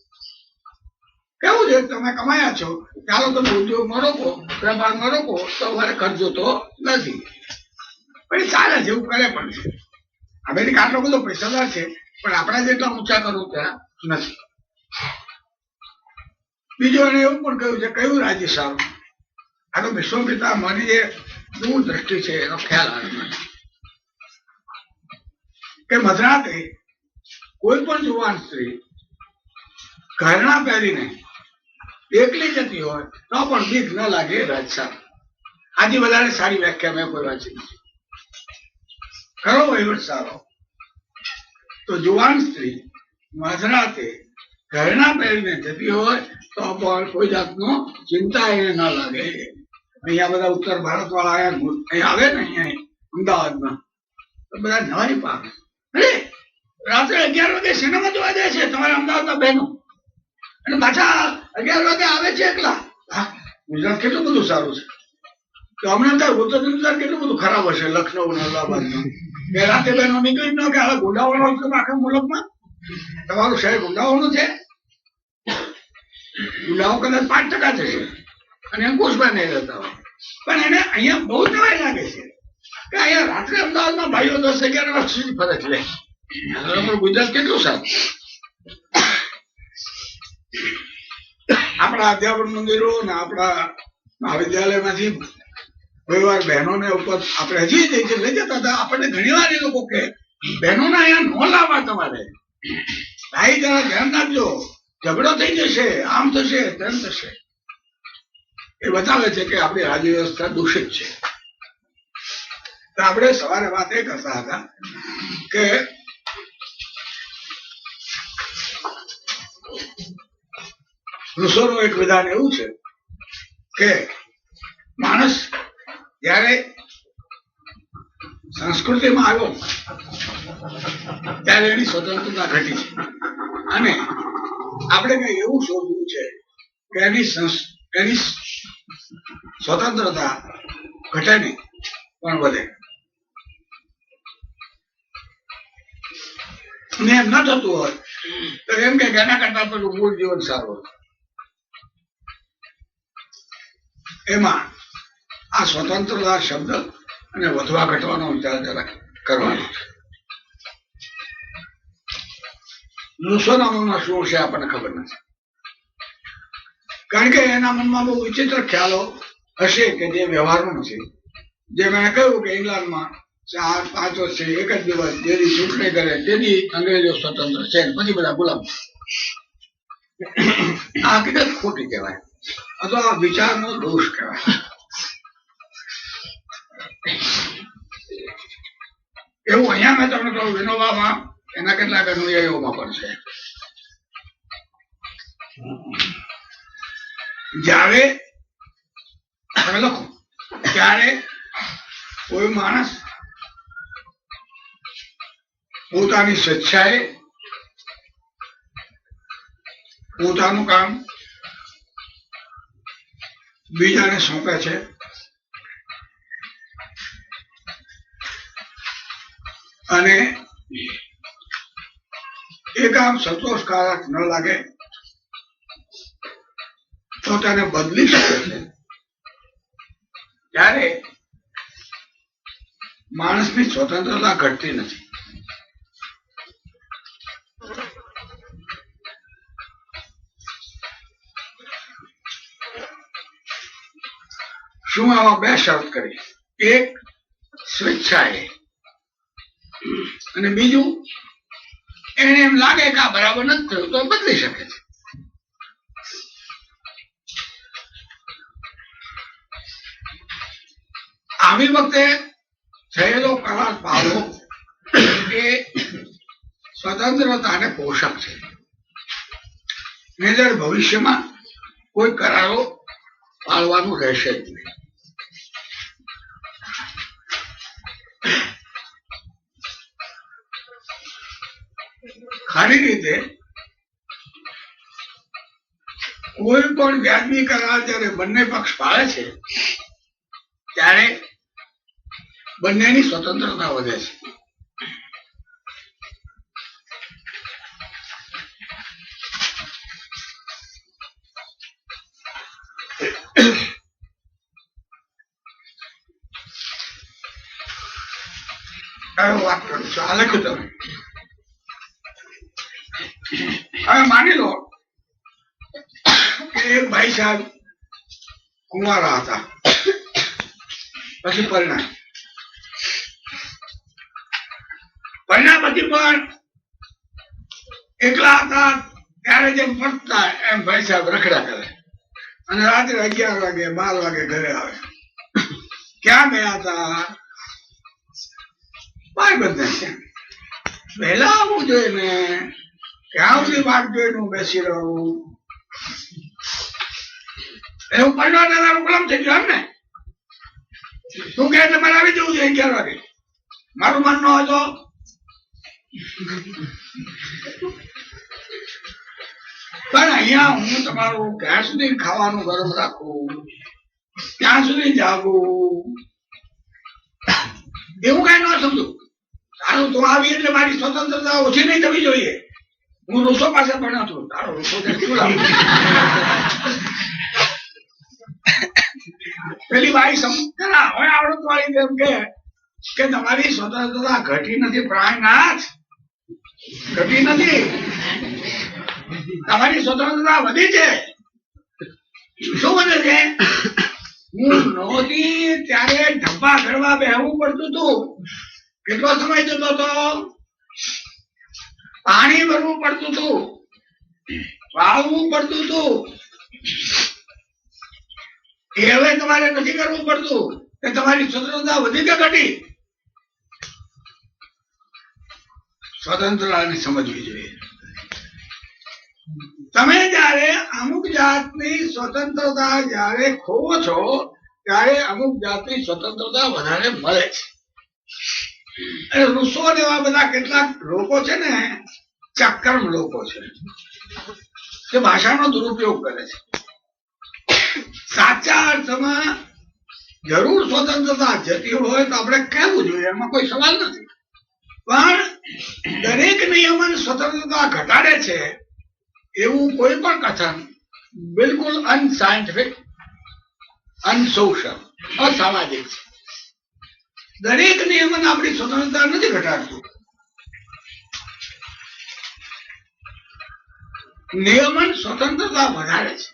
કેવું છે, તમે કમાયા છો, ચાલો તમે ઉદ્યોગમાં રોકો, વેપારમાં રોકો, તો અમારે ખર્ચો તો નથી. પણ ચાલે છે, એવું કરે પણ છે. અમેરિકા આટલો બધો પૈસાદાર છે પણ આપણા જેટલા ઊંચા કરવું ત્યાં નથી. બીજું એને એવું પણ કહ્યું છે કયું રાજ્ય સારું. આ તો વિશ્વપિતા મારી જે દૂર દ્રષ્ટિ છે એનો ખ્યાલ આવે મને કે મધરાતે કોઈ પણ જુવાન સ્ત્રી ઘરેણા પહેરીને એકલી જતી હોય તો પણ બીક ન લાગે એ રાજ સારું. આથી વધારે સારી વ્યાખ્યા મેં કોઈ વાંચી નથી. ખરો વહીવટ સારો તો જુવાન સ્ત્રી મધરાતે ઘરેણા પહેરીને જતી હોય તો પણ કોઈ જાતનો ચિંતા એને ન લાગે. અહીંયા બધા ઉત્તર ભારત વાળા અહીંયા આવે ને અહીંયા અમદાવાદમાં તો બધા નવાઈ પામે. અરે રાત્રે 11 વાગે સિનેમા જોવા જાય છે તમારા અમદાવાદના બહેનો અને પાછા 11 વાગે આવે છે એકલા. હા, ગુજરાત કેટલું બધું સારું છે. તો હમણાં ત્યાં ઉત્તર ગુજરાત કેટલું બધું ખરાબ હશે લખનઉ અને અલ્હાબાદમાં. કે રાતે બહેનો નીકળી ન કે હવે ગુંડાવાનો છે આખા મુલકમાં. તમારું શહેર ગુંડાવાનું છે. ગુંડાઓ કદાચ 5% જશે અને અંકુશભાઈ નહીં રહેતા હોય પણ એને અહીંયા બહુ નવાઈ લાગે છે કે અહીંયા રાત્રે અમદાવાદમાં ભાઈઓ 10-11 વર્ષ સુધી ફરે છે. ગુજરાત કેટલું સારું. આપણા અધ્યાપન મંદિરો ને આપણા મહાવિદ્યાલયમાંથી કોઈ વાર બહેનોને ઉપર આપણે હજી લઈ જતા હતા. આપણને ઘણી વાર એ લોકો કે બહેનોને અહીંયા ન લાવવા તમારે. ભાઈ જરા ધ્યાન રાખજો, ઝઘડો થઈ જશે, આમ થશે તેમ થશે. એ બતાવે છે કે આપણી રાજ્ય વ્યવસ્થા દૂષિત છે. તો આપણે સવારે વાત એ કરતા હતા કે રૂસોનું એક વિધાન એવું છે કે માણસ જયારે સંસ્કૃતિમાં આવ્યો ત્યારે એની સ્વતંત્રતા ઘટી છે અને આપણે કઈ એવું શોધવું છે કે એની સ્વતંત્રતા ઘટે નહીં પણ વધે. ને એમ ન થતું હોય તો એમ કે એના કરતા પેલું મૂળ જીવન સારું હતું. એમાં આ સ્વતંત્રતા શબ્દ અને વધવા ઘટવાનો વિચાર જરા કરવાનો છે. રૂસોના મનમાં શું છે આપણને ખબર નથી. કારણ કે એના મનમાં બહુ વિચિત્ર ખ્યાલો હશે કે જે વ્યવહારનો નથી. જે મેં કહ્યું કે ઇંગ્લેન્ડમાં 4-5 વર્ષે એક જ દિવસ જેની ચૂંટણી કરે તેથી અંગ્રેજો સ્વતંત્ર છે પછી બધા ગુલામ. આ હકીકત ખોટી કહેવાય અથવા આ વિચારનો દોષ કહેવાય. એવું અહીંયા મેં તમને કહું વિનોબામાં એના કેટલાક અનુયાયીઓમાં પણ છે. જ્યારે તમે લખો ત્યારે કોઈ માણસ પોતાની સ્વેચ્છાએ પોતાનું કામ બીજાને સોંપે છે અને એ કામ સંતોષકારક ન લાગે તો તેને બદલી શકે છે. ત્યારે માણસની સ્વતંત્રતા ઘટતી નથી. શું આમાં 2 શરત કરી? એક સ્વેચ્છાએ અને બીજું એને એમ લાગે કે આ બરાબર નથી થયું તો બદલી શકે છે. આવી વખતે થયેલો કરાર પાડો એ સ્વતંત્રતાને પોષક છે. નહીંતર ભવિષ્યમાં કોઈ કરારો પાળવાનું રહેશે જ નહીં. ખરી રીતે કોઈ પણ વ્યાજબી કરાર જયારે બંને પક્ષ પાળે છે ત્યારે બંનેની સ્વતંત્રતા વધે છે. વાત કરું છું આ લખ્યું તમે. હવે માની લો કે સાહેબ કુંવારા હતા, પછી પરણ્યા પછી પણ એકલા હતા ત્યારે જેમ પડતા એમ ભાઈ સાહેબ રખડા કરે અને રાત્રે 11 વાગે 12 વાગે ઘરે આવે. ક્યાં ગયા હતા? ભાઈબંધને ત્યાં. વહેલા આવવું જોઈએ ને, ક્યાં સુધી વાટ જોઈને હું બેસી રહું? એવું પરણવા તારું કલમ થઈ ગયો એમ ને? તું કહે એટલે મારે આવી જવું જોઈએ 11 વાગે. મારું મન ન હોય તો પણ અહીંયા હું તમારું ક્યાં સુધી ખાવાનું ગરમ રાખું, ક્યાં સુધી જાગું, એવું કઈ ન સમજુ. તારું તું આવી એટલે મારી સ્વતંત્રતા ઓછી નહીં થવી જોઈએ. હું રૂસો પાસે ભણ્યો છું, તારો રૂસો પેલી ભાઈ સમજના હોય આવડત વાળી એમ કે તમારી સ્વતંત્રતા ઘટી નથી પ્રાણનાથ, ઘટી નથી. તમારી સ્વતંત્રતા વધી છે. શું વધે છે? હું નહોતી ત્યારે ઢબ્બા ઘડવા બેહવું પડતું હતું. કેટલો સમય જતો હતો? પાણી ભરવું પડતું હતું, વાવવું પડતું હતું. એ હવે તમારે નથી કરવું પડતું. કે તમારી સ્વતંત્રતા વધી કે ઘટી? સ્વતંત્રતાને સમજવી જોઈએ. તમે જયારે અમુક જાતની સ્વતંત્રતા જયારે ખોવો છો ત્યારે અમુક જાતની સ્વતંત્રતા વધારે મળે છે. અને રૂસો એવા બધા કેટલાક લોકો છે ને, ચક્કર્મ લોકો છે, કે ભાષાનો દુરુપયોગ કરે છે. સાચા અર્થમાં જરૂર સ્વતંત્રતા જતી હોય તો આપણે કહેવું જોઈએ, એમાં કોઈ સવાલ નથી. પણ દરેક નિયમન સ્વતંત્રતા ઘટાડે છે એવું કોઈ પણ કથન બિલકુલ અનસાયન્ટિફિક, અનસોશિયલ, અસામાજિક છે. દરેક નિયમન આપણી સ્વતંત્રતા નથી ઘટાડતું. નિયમન સ્વતંત્રતા વધારે છે.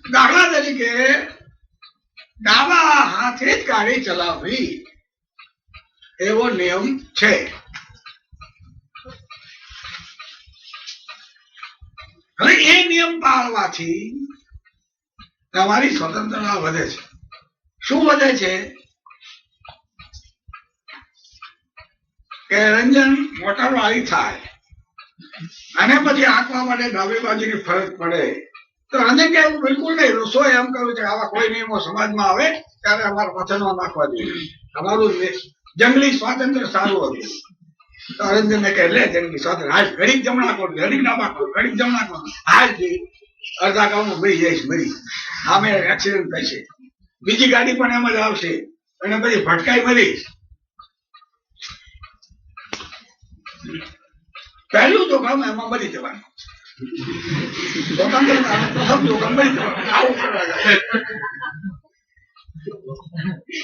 દાખલા તરીકે ડાબા હાથે જ ગાડી ચલાવવી એવો નિયમ છે. હવે એ નિયમ પાળવાથી તમારી સ્વતંત્રતા વધે છે. શું વધે છે? કે રંજન મોટર વાળી થાય અને પછી આંકવા માટે ડાબી બાજુની ફરજ પડે તો રંજન કે એવું બિલકુલ નહીં. રસોઈ એમ કહ્યું છે આવા કોઈ નિયમો સમાજમાં આવે ત્યારે અમારે વચનો નાખવા જોઈએ. અમારું જંગલી સ્વાતંત્ર્ય સારું હતું. તો રંજન ને કહે લે જંગલી સ્વાતંત્ર્ય હાલ ઘડીક જમણા કોણ, ઘડીક ડાબા કોણ, ઘડીક જમણા કોણ, હાલ જઈ અડધા કામમાં મરી જઈશ, મરી સામે એક્સિડન્ટ થશે, બીજી ગાડી પણ એમ જ આવશે અને પછી ભટકાઈ મરીશ. પહેલું જોખમ એમાં મરી જવાનું. પ્રથમ જોખમ મરી જવાનું. આવું કરવા જાય.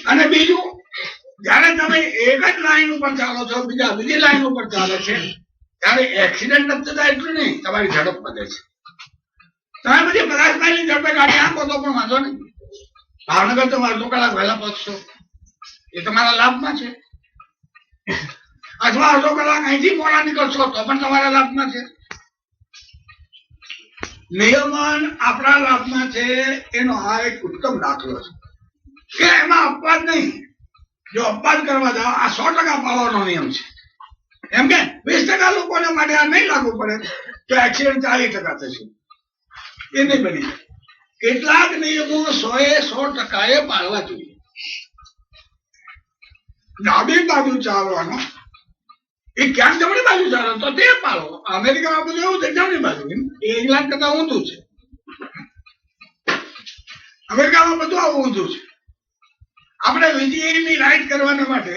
અને બીજું, જયારે તમે એક જ લાઈન ઉપર ચાલો છો, બીજી લાઈન ઉપર ચાલે છે ત્યારે એક્સિડન્ટ નથી થતા એટલું નહીં, તમારી ઝડપ વધે છે. તમે પછી 50 માઇલની ઝડપે ગાડી આંકો તો પણ વાંધો નહીં. ભાવનગર તમે અડધો કલાક વહેલા પહોંચશો, એ તમારા લાભમાં છે. અથવા અડધો કલાક અહીંથી મોડા નીકળશો તો પણ તમારા લાભમાં છે. નિયમન આપણા લાભમાં છે એનો આ એક ઉત્તમ દાખલો છે કે એમાં અપવાદ નહીં. જો અપવાદ કરવા જાઓ, આ 100% પાળવાનો નિયમ છે. એમ કે 20% લોકોને માટે આ નહીં લાગુ પડે તો એક્સિડન્ટ 40% થશે. એ નહીં બની જાય. કેટલાક નિયમો 100% પાળવા જોઈએ. ડાબી બાજુ ચાલવાનો, એ ક્યાંક જમણી બાજુ ચાલે તો તે પાળો. અમેરિકામાં બધું એવું છે, જમણી બાજુ. એ ઇંગ્લેન્ડ કરતા ઊંધું છે. અમેરિકામાં બધું આવું ઊંધું છે. આપણે વીજળીની લાઈટ કરવાના માટે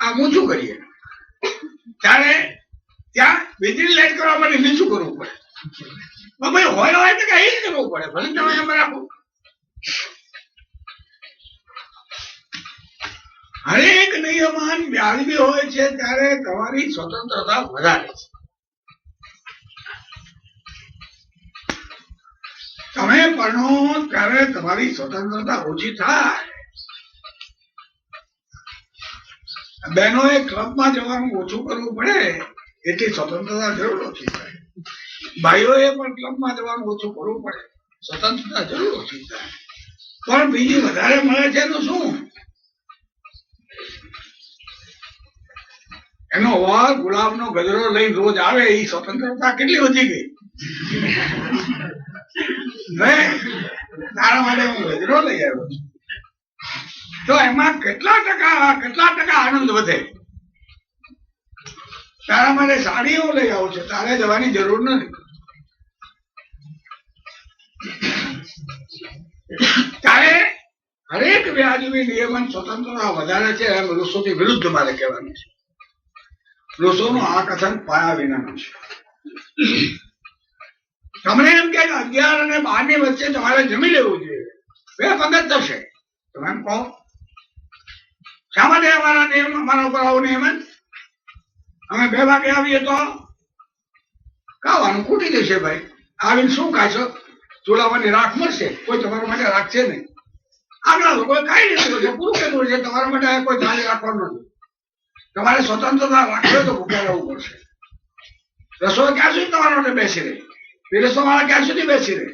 આ ઊંચું કરીએ ત્યારે ત્યાં વીજળી લાઈટ કરવા માટે નીચું કરવું પડે. ભાઈ હોય તો કઈ જ કરવું પડે, ભલે તમે એમ રાખો. હરેક નિયમન વ્યાજબી હોય છે ત્યારે તમારી સ્વતંત્રતા વધારે છે. તમે ભણો ત્યારે તમારી સ્વતંત્રતા ઓછી થાય. બહેનોએ ક્લબમાં જવાનું ઓછું કરવું પડે એટલી સ્વતંત્રતા જરૂર ઓછી થાય. ભાઈઓએ પણ ક્લબમાં જવાનું ઓછું કરવું પડે, સ્વતંત્રતા જરૂર ઓછી થાય. પણ બીજી વધારે મળે છે તો શું? એનો વર ગુલાબનો ગજરો લઈને રોજ આવે, એ સ્વતંત્રતા કેટલી વધી ગઈ. તારા માટે હું ગજરો લઈ આવ્યો છું, તો એમાં કેટલા ટકા આનંદ વધે. તારા માટે સાડી હું લઈ આવું છું, તારે જવાની જરૂર નથી. તારે હરેક વ્યાજબી નિયમન સ્વતંત્રતા વધારે છે એમ રૂસોથી વિરુદ્ધ મારે કહેવાનું છે. રૂસોનું આ કથન પાયા વિનાનું છે. તમને એમ કે 11 અને 12 ની વચ્ચે તમારે જમી લેવું જોઈએ, 2 પગત થશે. તમે એમ કહો શા માટે અમારા નિયમ અમારા ઉપર આવો નિયમન? અમે 2 વાગે આવીએ તો ખાવાનું ખૂટી જશે. ભાઈ આવીને શું ખાશો? ચૂલાવાની રાખ મળશે, કોઈ તમારા માટે રાખશે નહીં. આગળ લોકોએ ખાઈ લીધું છે, પૂરું કર્યું છે. તમારા માટે કોઈ જાળી રાખવાનું નથી. તમારે સ્વતંત્રતા રાખવી તો ભૂખ્યા રહેવું પડશે. રસોઈ ક્યાં સુધી તમારા માટે બેસી રહી? પીરસવા વાળા ક્યાં સુધી બેસી રહે?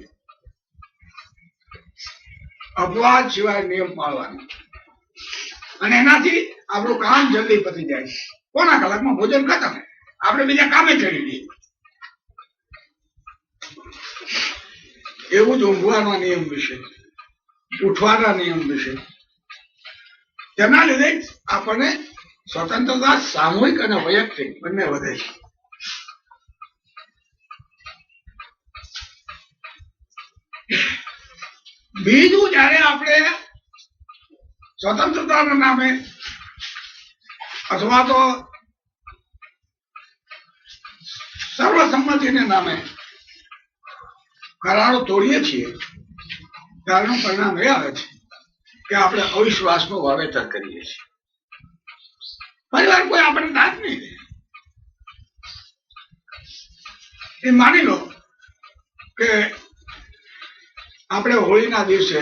અપવાદ સિવાય નિયમ પાળવાનો, અને એનાથી આપણું કામ જલ્દી પતી જાય. કોના કલાકમાં ભોજન ખતમ, આપણે બીજા કામે ચડી જઈએ. એવું જ ઊંઘવાના નિયમ વિશે, ઉઠવાના નિયમ વિશે, તેના લીધે આપણને સ્વતંત્રતા સામૂહિક અને વૈયક્તિક બંને વધે છે. બીજું, જયારે આપણે સ્વતંત્રતાના નામે અથવા તો સર્વસંમતિને નામે કરારો તોડીએ છીએ, ત્યારનું પરિણામ એ આવે છે કે આપણે અવિશ્વાસનું વાવેતર કરીએ છીએ. પરિવાર કોઈ આપણે દાંત નહીં દે. એ માની લો કે આપણે હોળીના દિવસે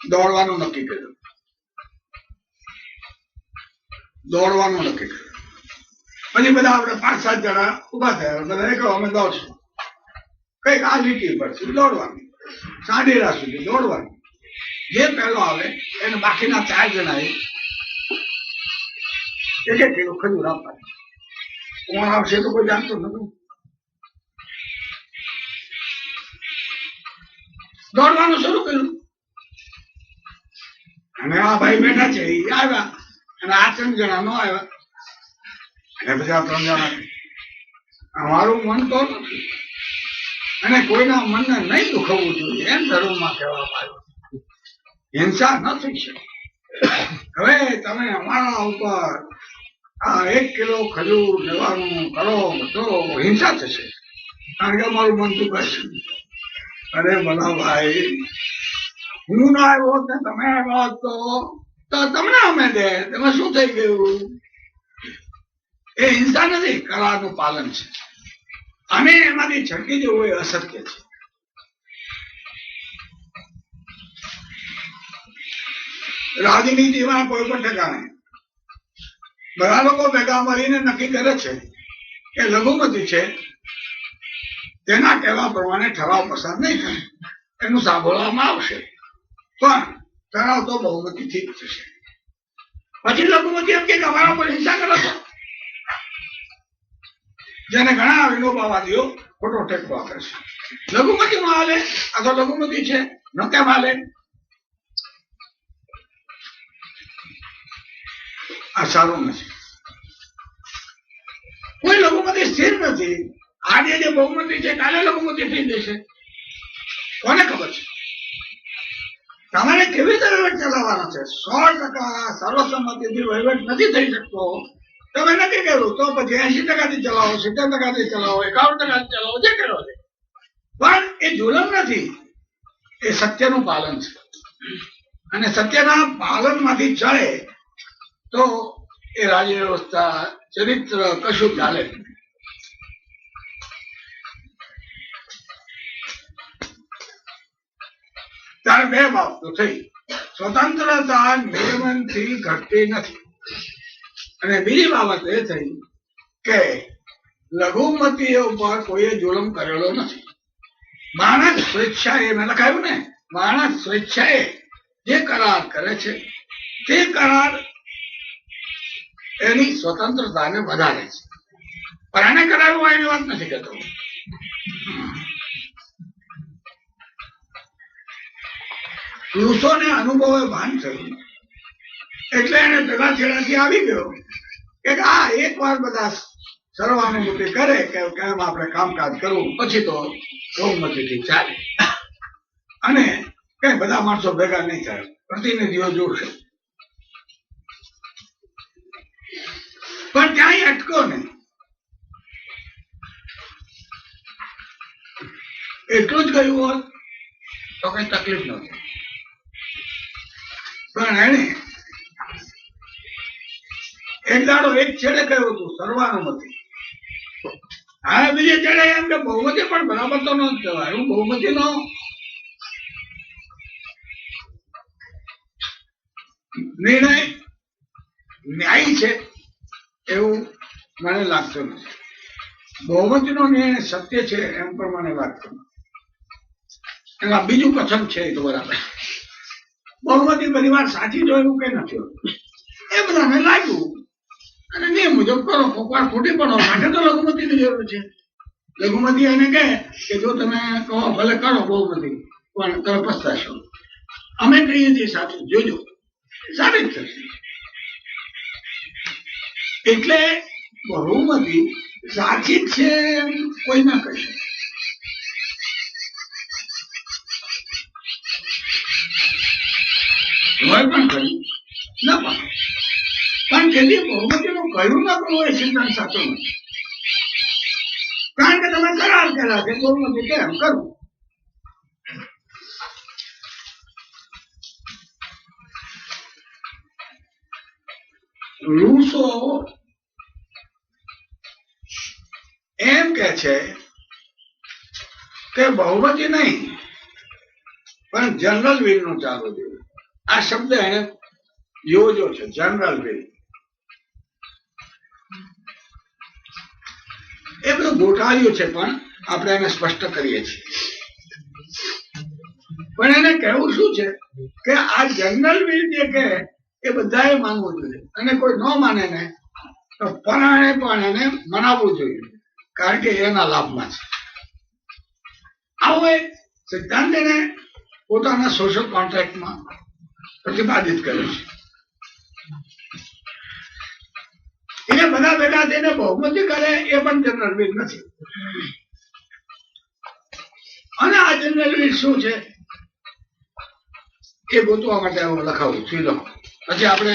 દોડવાનું નક્કી કર્યું. પછી બધા આપણે 5-7 જણા ઉભા થયા. બધા કહો અમે દોડશું. કઈક આ લીટી પર સુધી દોડવાનું, સાંઢેરા સુધી દોડવાનું. જે પહેલો આવે એને બાકીના 4 જણાએ 1 કિલો ખજૂર આપવાનું. કોણ આવશે તો કોઈ જાણતો નથી. દોડવાનું શરૂ કર્યું, અને આ ભાઈ બેઠા છે એ આવ્યા, અને આ 3 જણા નો આવ્યા. અને બધા 3 જણા અમારું મન તો નથી, અને કોઈના મનને નહીં દુખવવું જોઈએ એમ ધર્મમાં કહેવામાં આવ્યું. હિંસા ન થઈ શકે. હવે તમે અમારા ઉપર આ 1 કિલો ખજૂર લેવાનું કરો તો હિંસા થશે, કારણ કે અમારું મન દુખાશે. અરે ભલા ભાઈ, હું ના આવ્યો ને તમે આવ્યો તો તમને અમે દે, તમે શું થઈ ગયું? એ હિંસા નથી, કરારનું પાલન છે. અને એમાંથી છટકી જવું એ અશક્ય છે. રાજનીતિમાં કોઈ પણ ઠેકાણે બધા લોકો ભેગા મળીને નક્કી કરે છે કે લઘુમતી છે, તેના કહેવા પ્રમાણે ઠરાવ પસાર નહીં થાય, એનું સાંભળવામાં આવશે, પણ ઠરાવ તો બહુમતીથી જ થશે. પછી લઘુમતી એમ કે અમારા પર હિંસા કરો છો, જેને ઘણા વિનોબાવાદીઓ ખોટો ટેકો આપે છે. લઘુમતીમાં હાલે, આ તો લઘુમતી છે, ન કેમ હાલે? આ સારું નથી. કોઈ લઘુમતી સ્થિર નથી. આજે જે બહુમતી છે કાલે લઘુમતી થઈ જશે, કોને ખબર છે? તમારે કેવી રીતે વહીવટ ચલાવવાનો છે? 100% સર્વસંમતિથી વહીવટ નથી થઈ શકતો. તમે નથી કર્યું તો પછી 80%થી ચલાવો, 70%થી ચલાવો, 51%થી ચલાવો, જે કરો છે. પણ એ જુલમ નથી, એ સત્યનું પાલન છે. અને સત્યના પાલનમાંથી ચડે તો એ રાજ્ય વ્યવસ્થા, ચરિત્ર કશું ચાલે. બે બાબતો થઈ. સ્વતંત્રતા નિયમનથી ઘટતી નથી અને બીજી બાબત એ થઈ કે લઘુમતીઓ ઉપર કોઈએ જુલમ કરેલો નથી. માણસ સ્વેચ્છાએ, મેં લખાયું ને, માણસ સ્વેચ્છાએ જે કરાર કરે છે તે કરાર એની સ્વતંત્રતાને વધારે છે. પણ એને કરાવવા એની વાત નથી કરતો. રૂસોને અનુભવે ભાન થયું એટલે એને પેલા છેડાથી આવી ગયો કે આ એક વાર બધા સર્વાનુમતિ કરે કે કેમ આપણે કામકાજ કરવું, પછી તો બહુમતીથી ચાલે અને કઈ બધા માણસો ભેગા નહીં થાય, પ્રતિનિધિઓ જોડશે. પણ ક્યાંય અટકો નહીં. એટલું જ ગયું હોત તો કઈ તકલીફ નહોતી. પણ એને એક દાડો એક છેડે કહ્યું હતું સર્વાનુમતિ, હા બીજે છેડે એમ કે બહુમતી પણ બરાબર તો ન કહેવાય. હું બહુમતી નો નિર્ણય ન્યાયી છે એવું મને લાગતું નથી. બહુમતી નો નિર્ણય સત્ય છે એમ પણ મને લાગતું નથી. એમાં બીજું કથન છે એ તો બરાબર. બહુમતી બધી વાર સાચી જો એવું કઈ નથી હોતું. એ બધાને લાગ્યું અને નિયમ મુજબ કરો. કોક વાર ખોટી પડો માટે તો લઘુમતીની જરૂર છે. લઘુમતી એને કહે કે જો તમે કહો ભલે કરો બહુમતી, પણ તમે પસ્તાશો. અમે કહીએ છીએ સાચું, જોજો સાબિત થશે. એટલે બહુમતી સાચી જ છે એમ કોઈ ના કહી શકે. હોય પણ કહ્યું ના પણ જેથી બહુમતીનું કહ્યું ના કરવું એ સિદ્ધાંત સાચો નથી. કારણ કે તમે કરાર કર્યા કે બહુમતી કેમ કરવું. રૂસો એમ કે છે કે બહુમતી નહીં પણ જનરલ વિલ નું ચાલવું જોઈએ. આ શબ્દ એને યોજો છે, જનરલ વિલ. એ બધું ગોઠાવ્યું છે પણ આપણે એને સ્પષ્ટ કરીએ છીએ. પણ એને કહેવું શું છે કે આ જનરલ વિલ જે કે એ બધાએ માનવું જોઈએ અને કોઈ ન માને ને તો પરાણે પણ એને મનાવવું જોઈએ, કારણ કે એના લાભમાં છે. આવો એક સિદ્ધાંત એને પોતાના સોશિયલ કોન્ટ્રાક્ટમાં પ્રતિપાદિત કર્યો છે. એને બધા ભેગા થઈને બહુમતી કરે એ પણ જનરલ વિલ નથી. અને આ જનરલ વિલ શું છે એ ગોતવા માટે હું લખાવું છું. પછી આપણે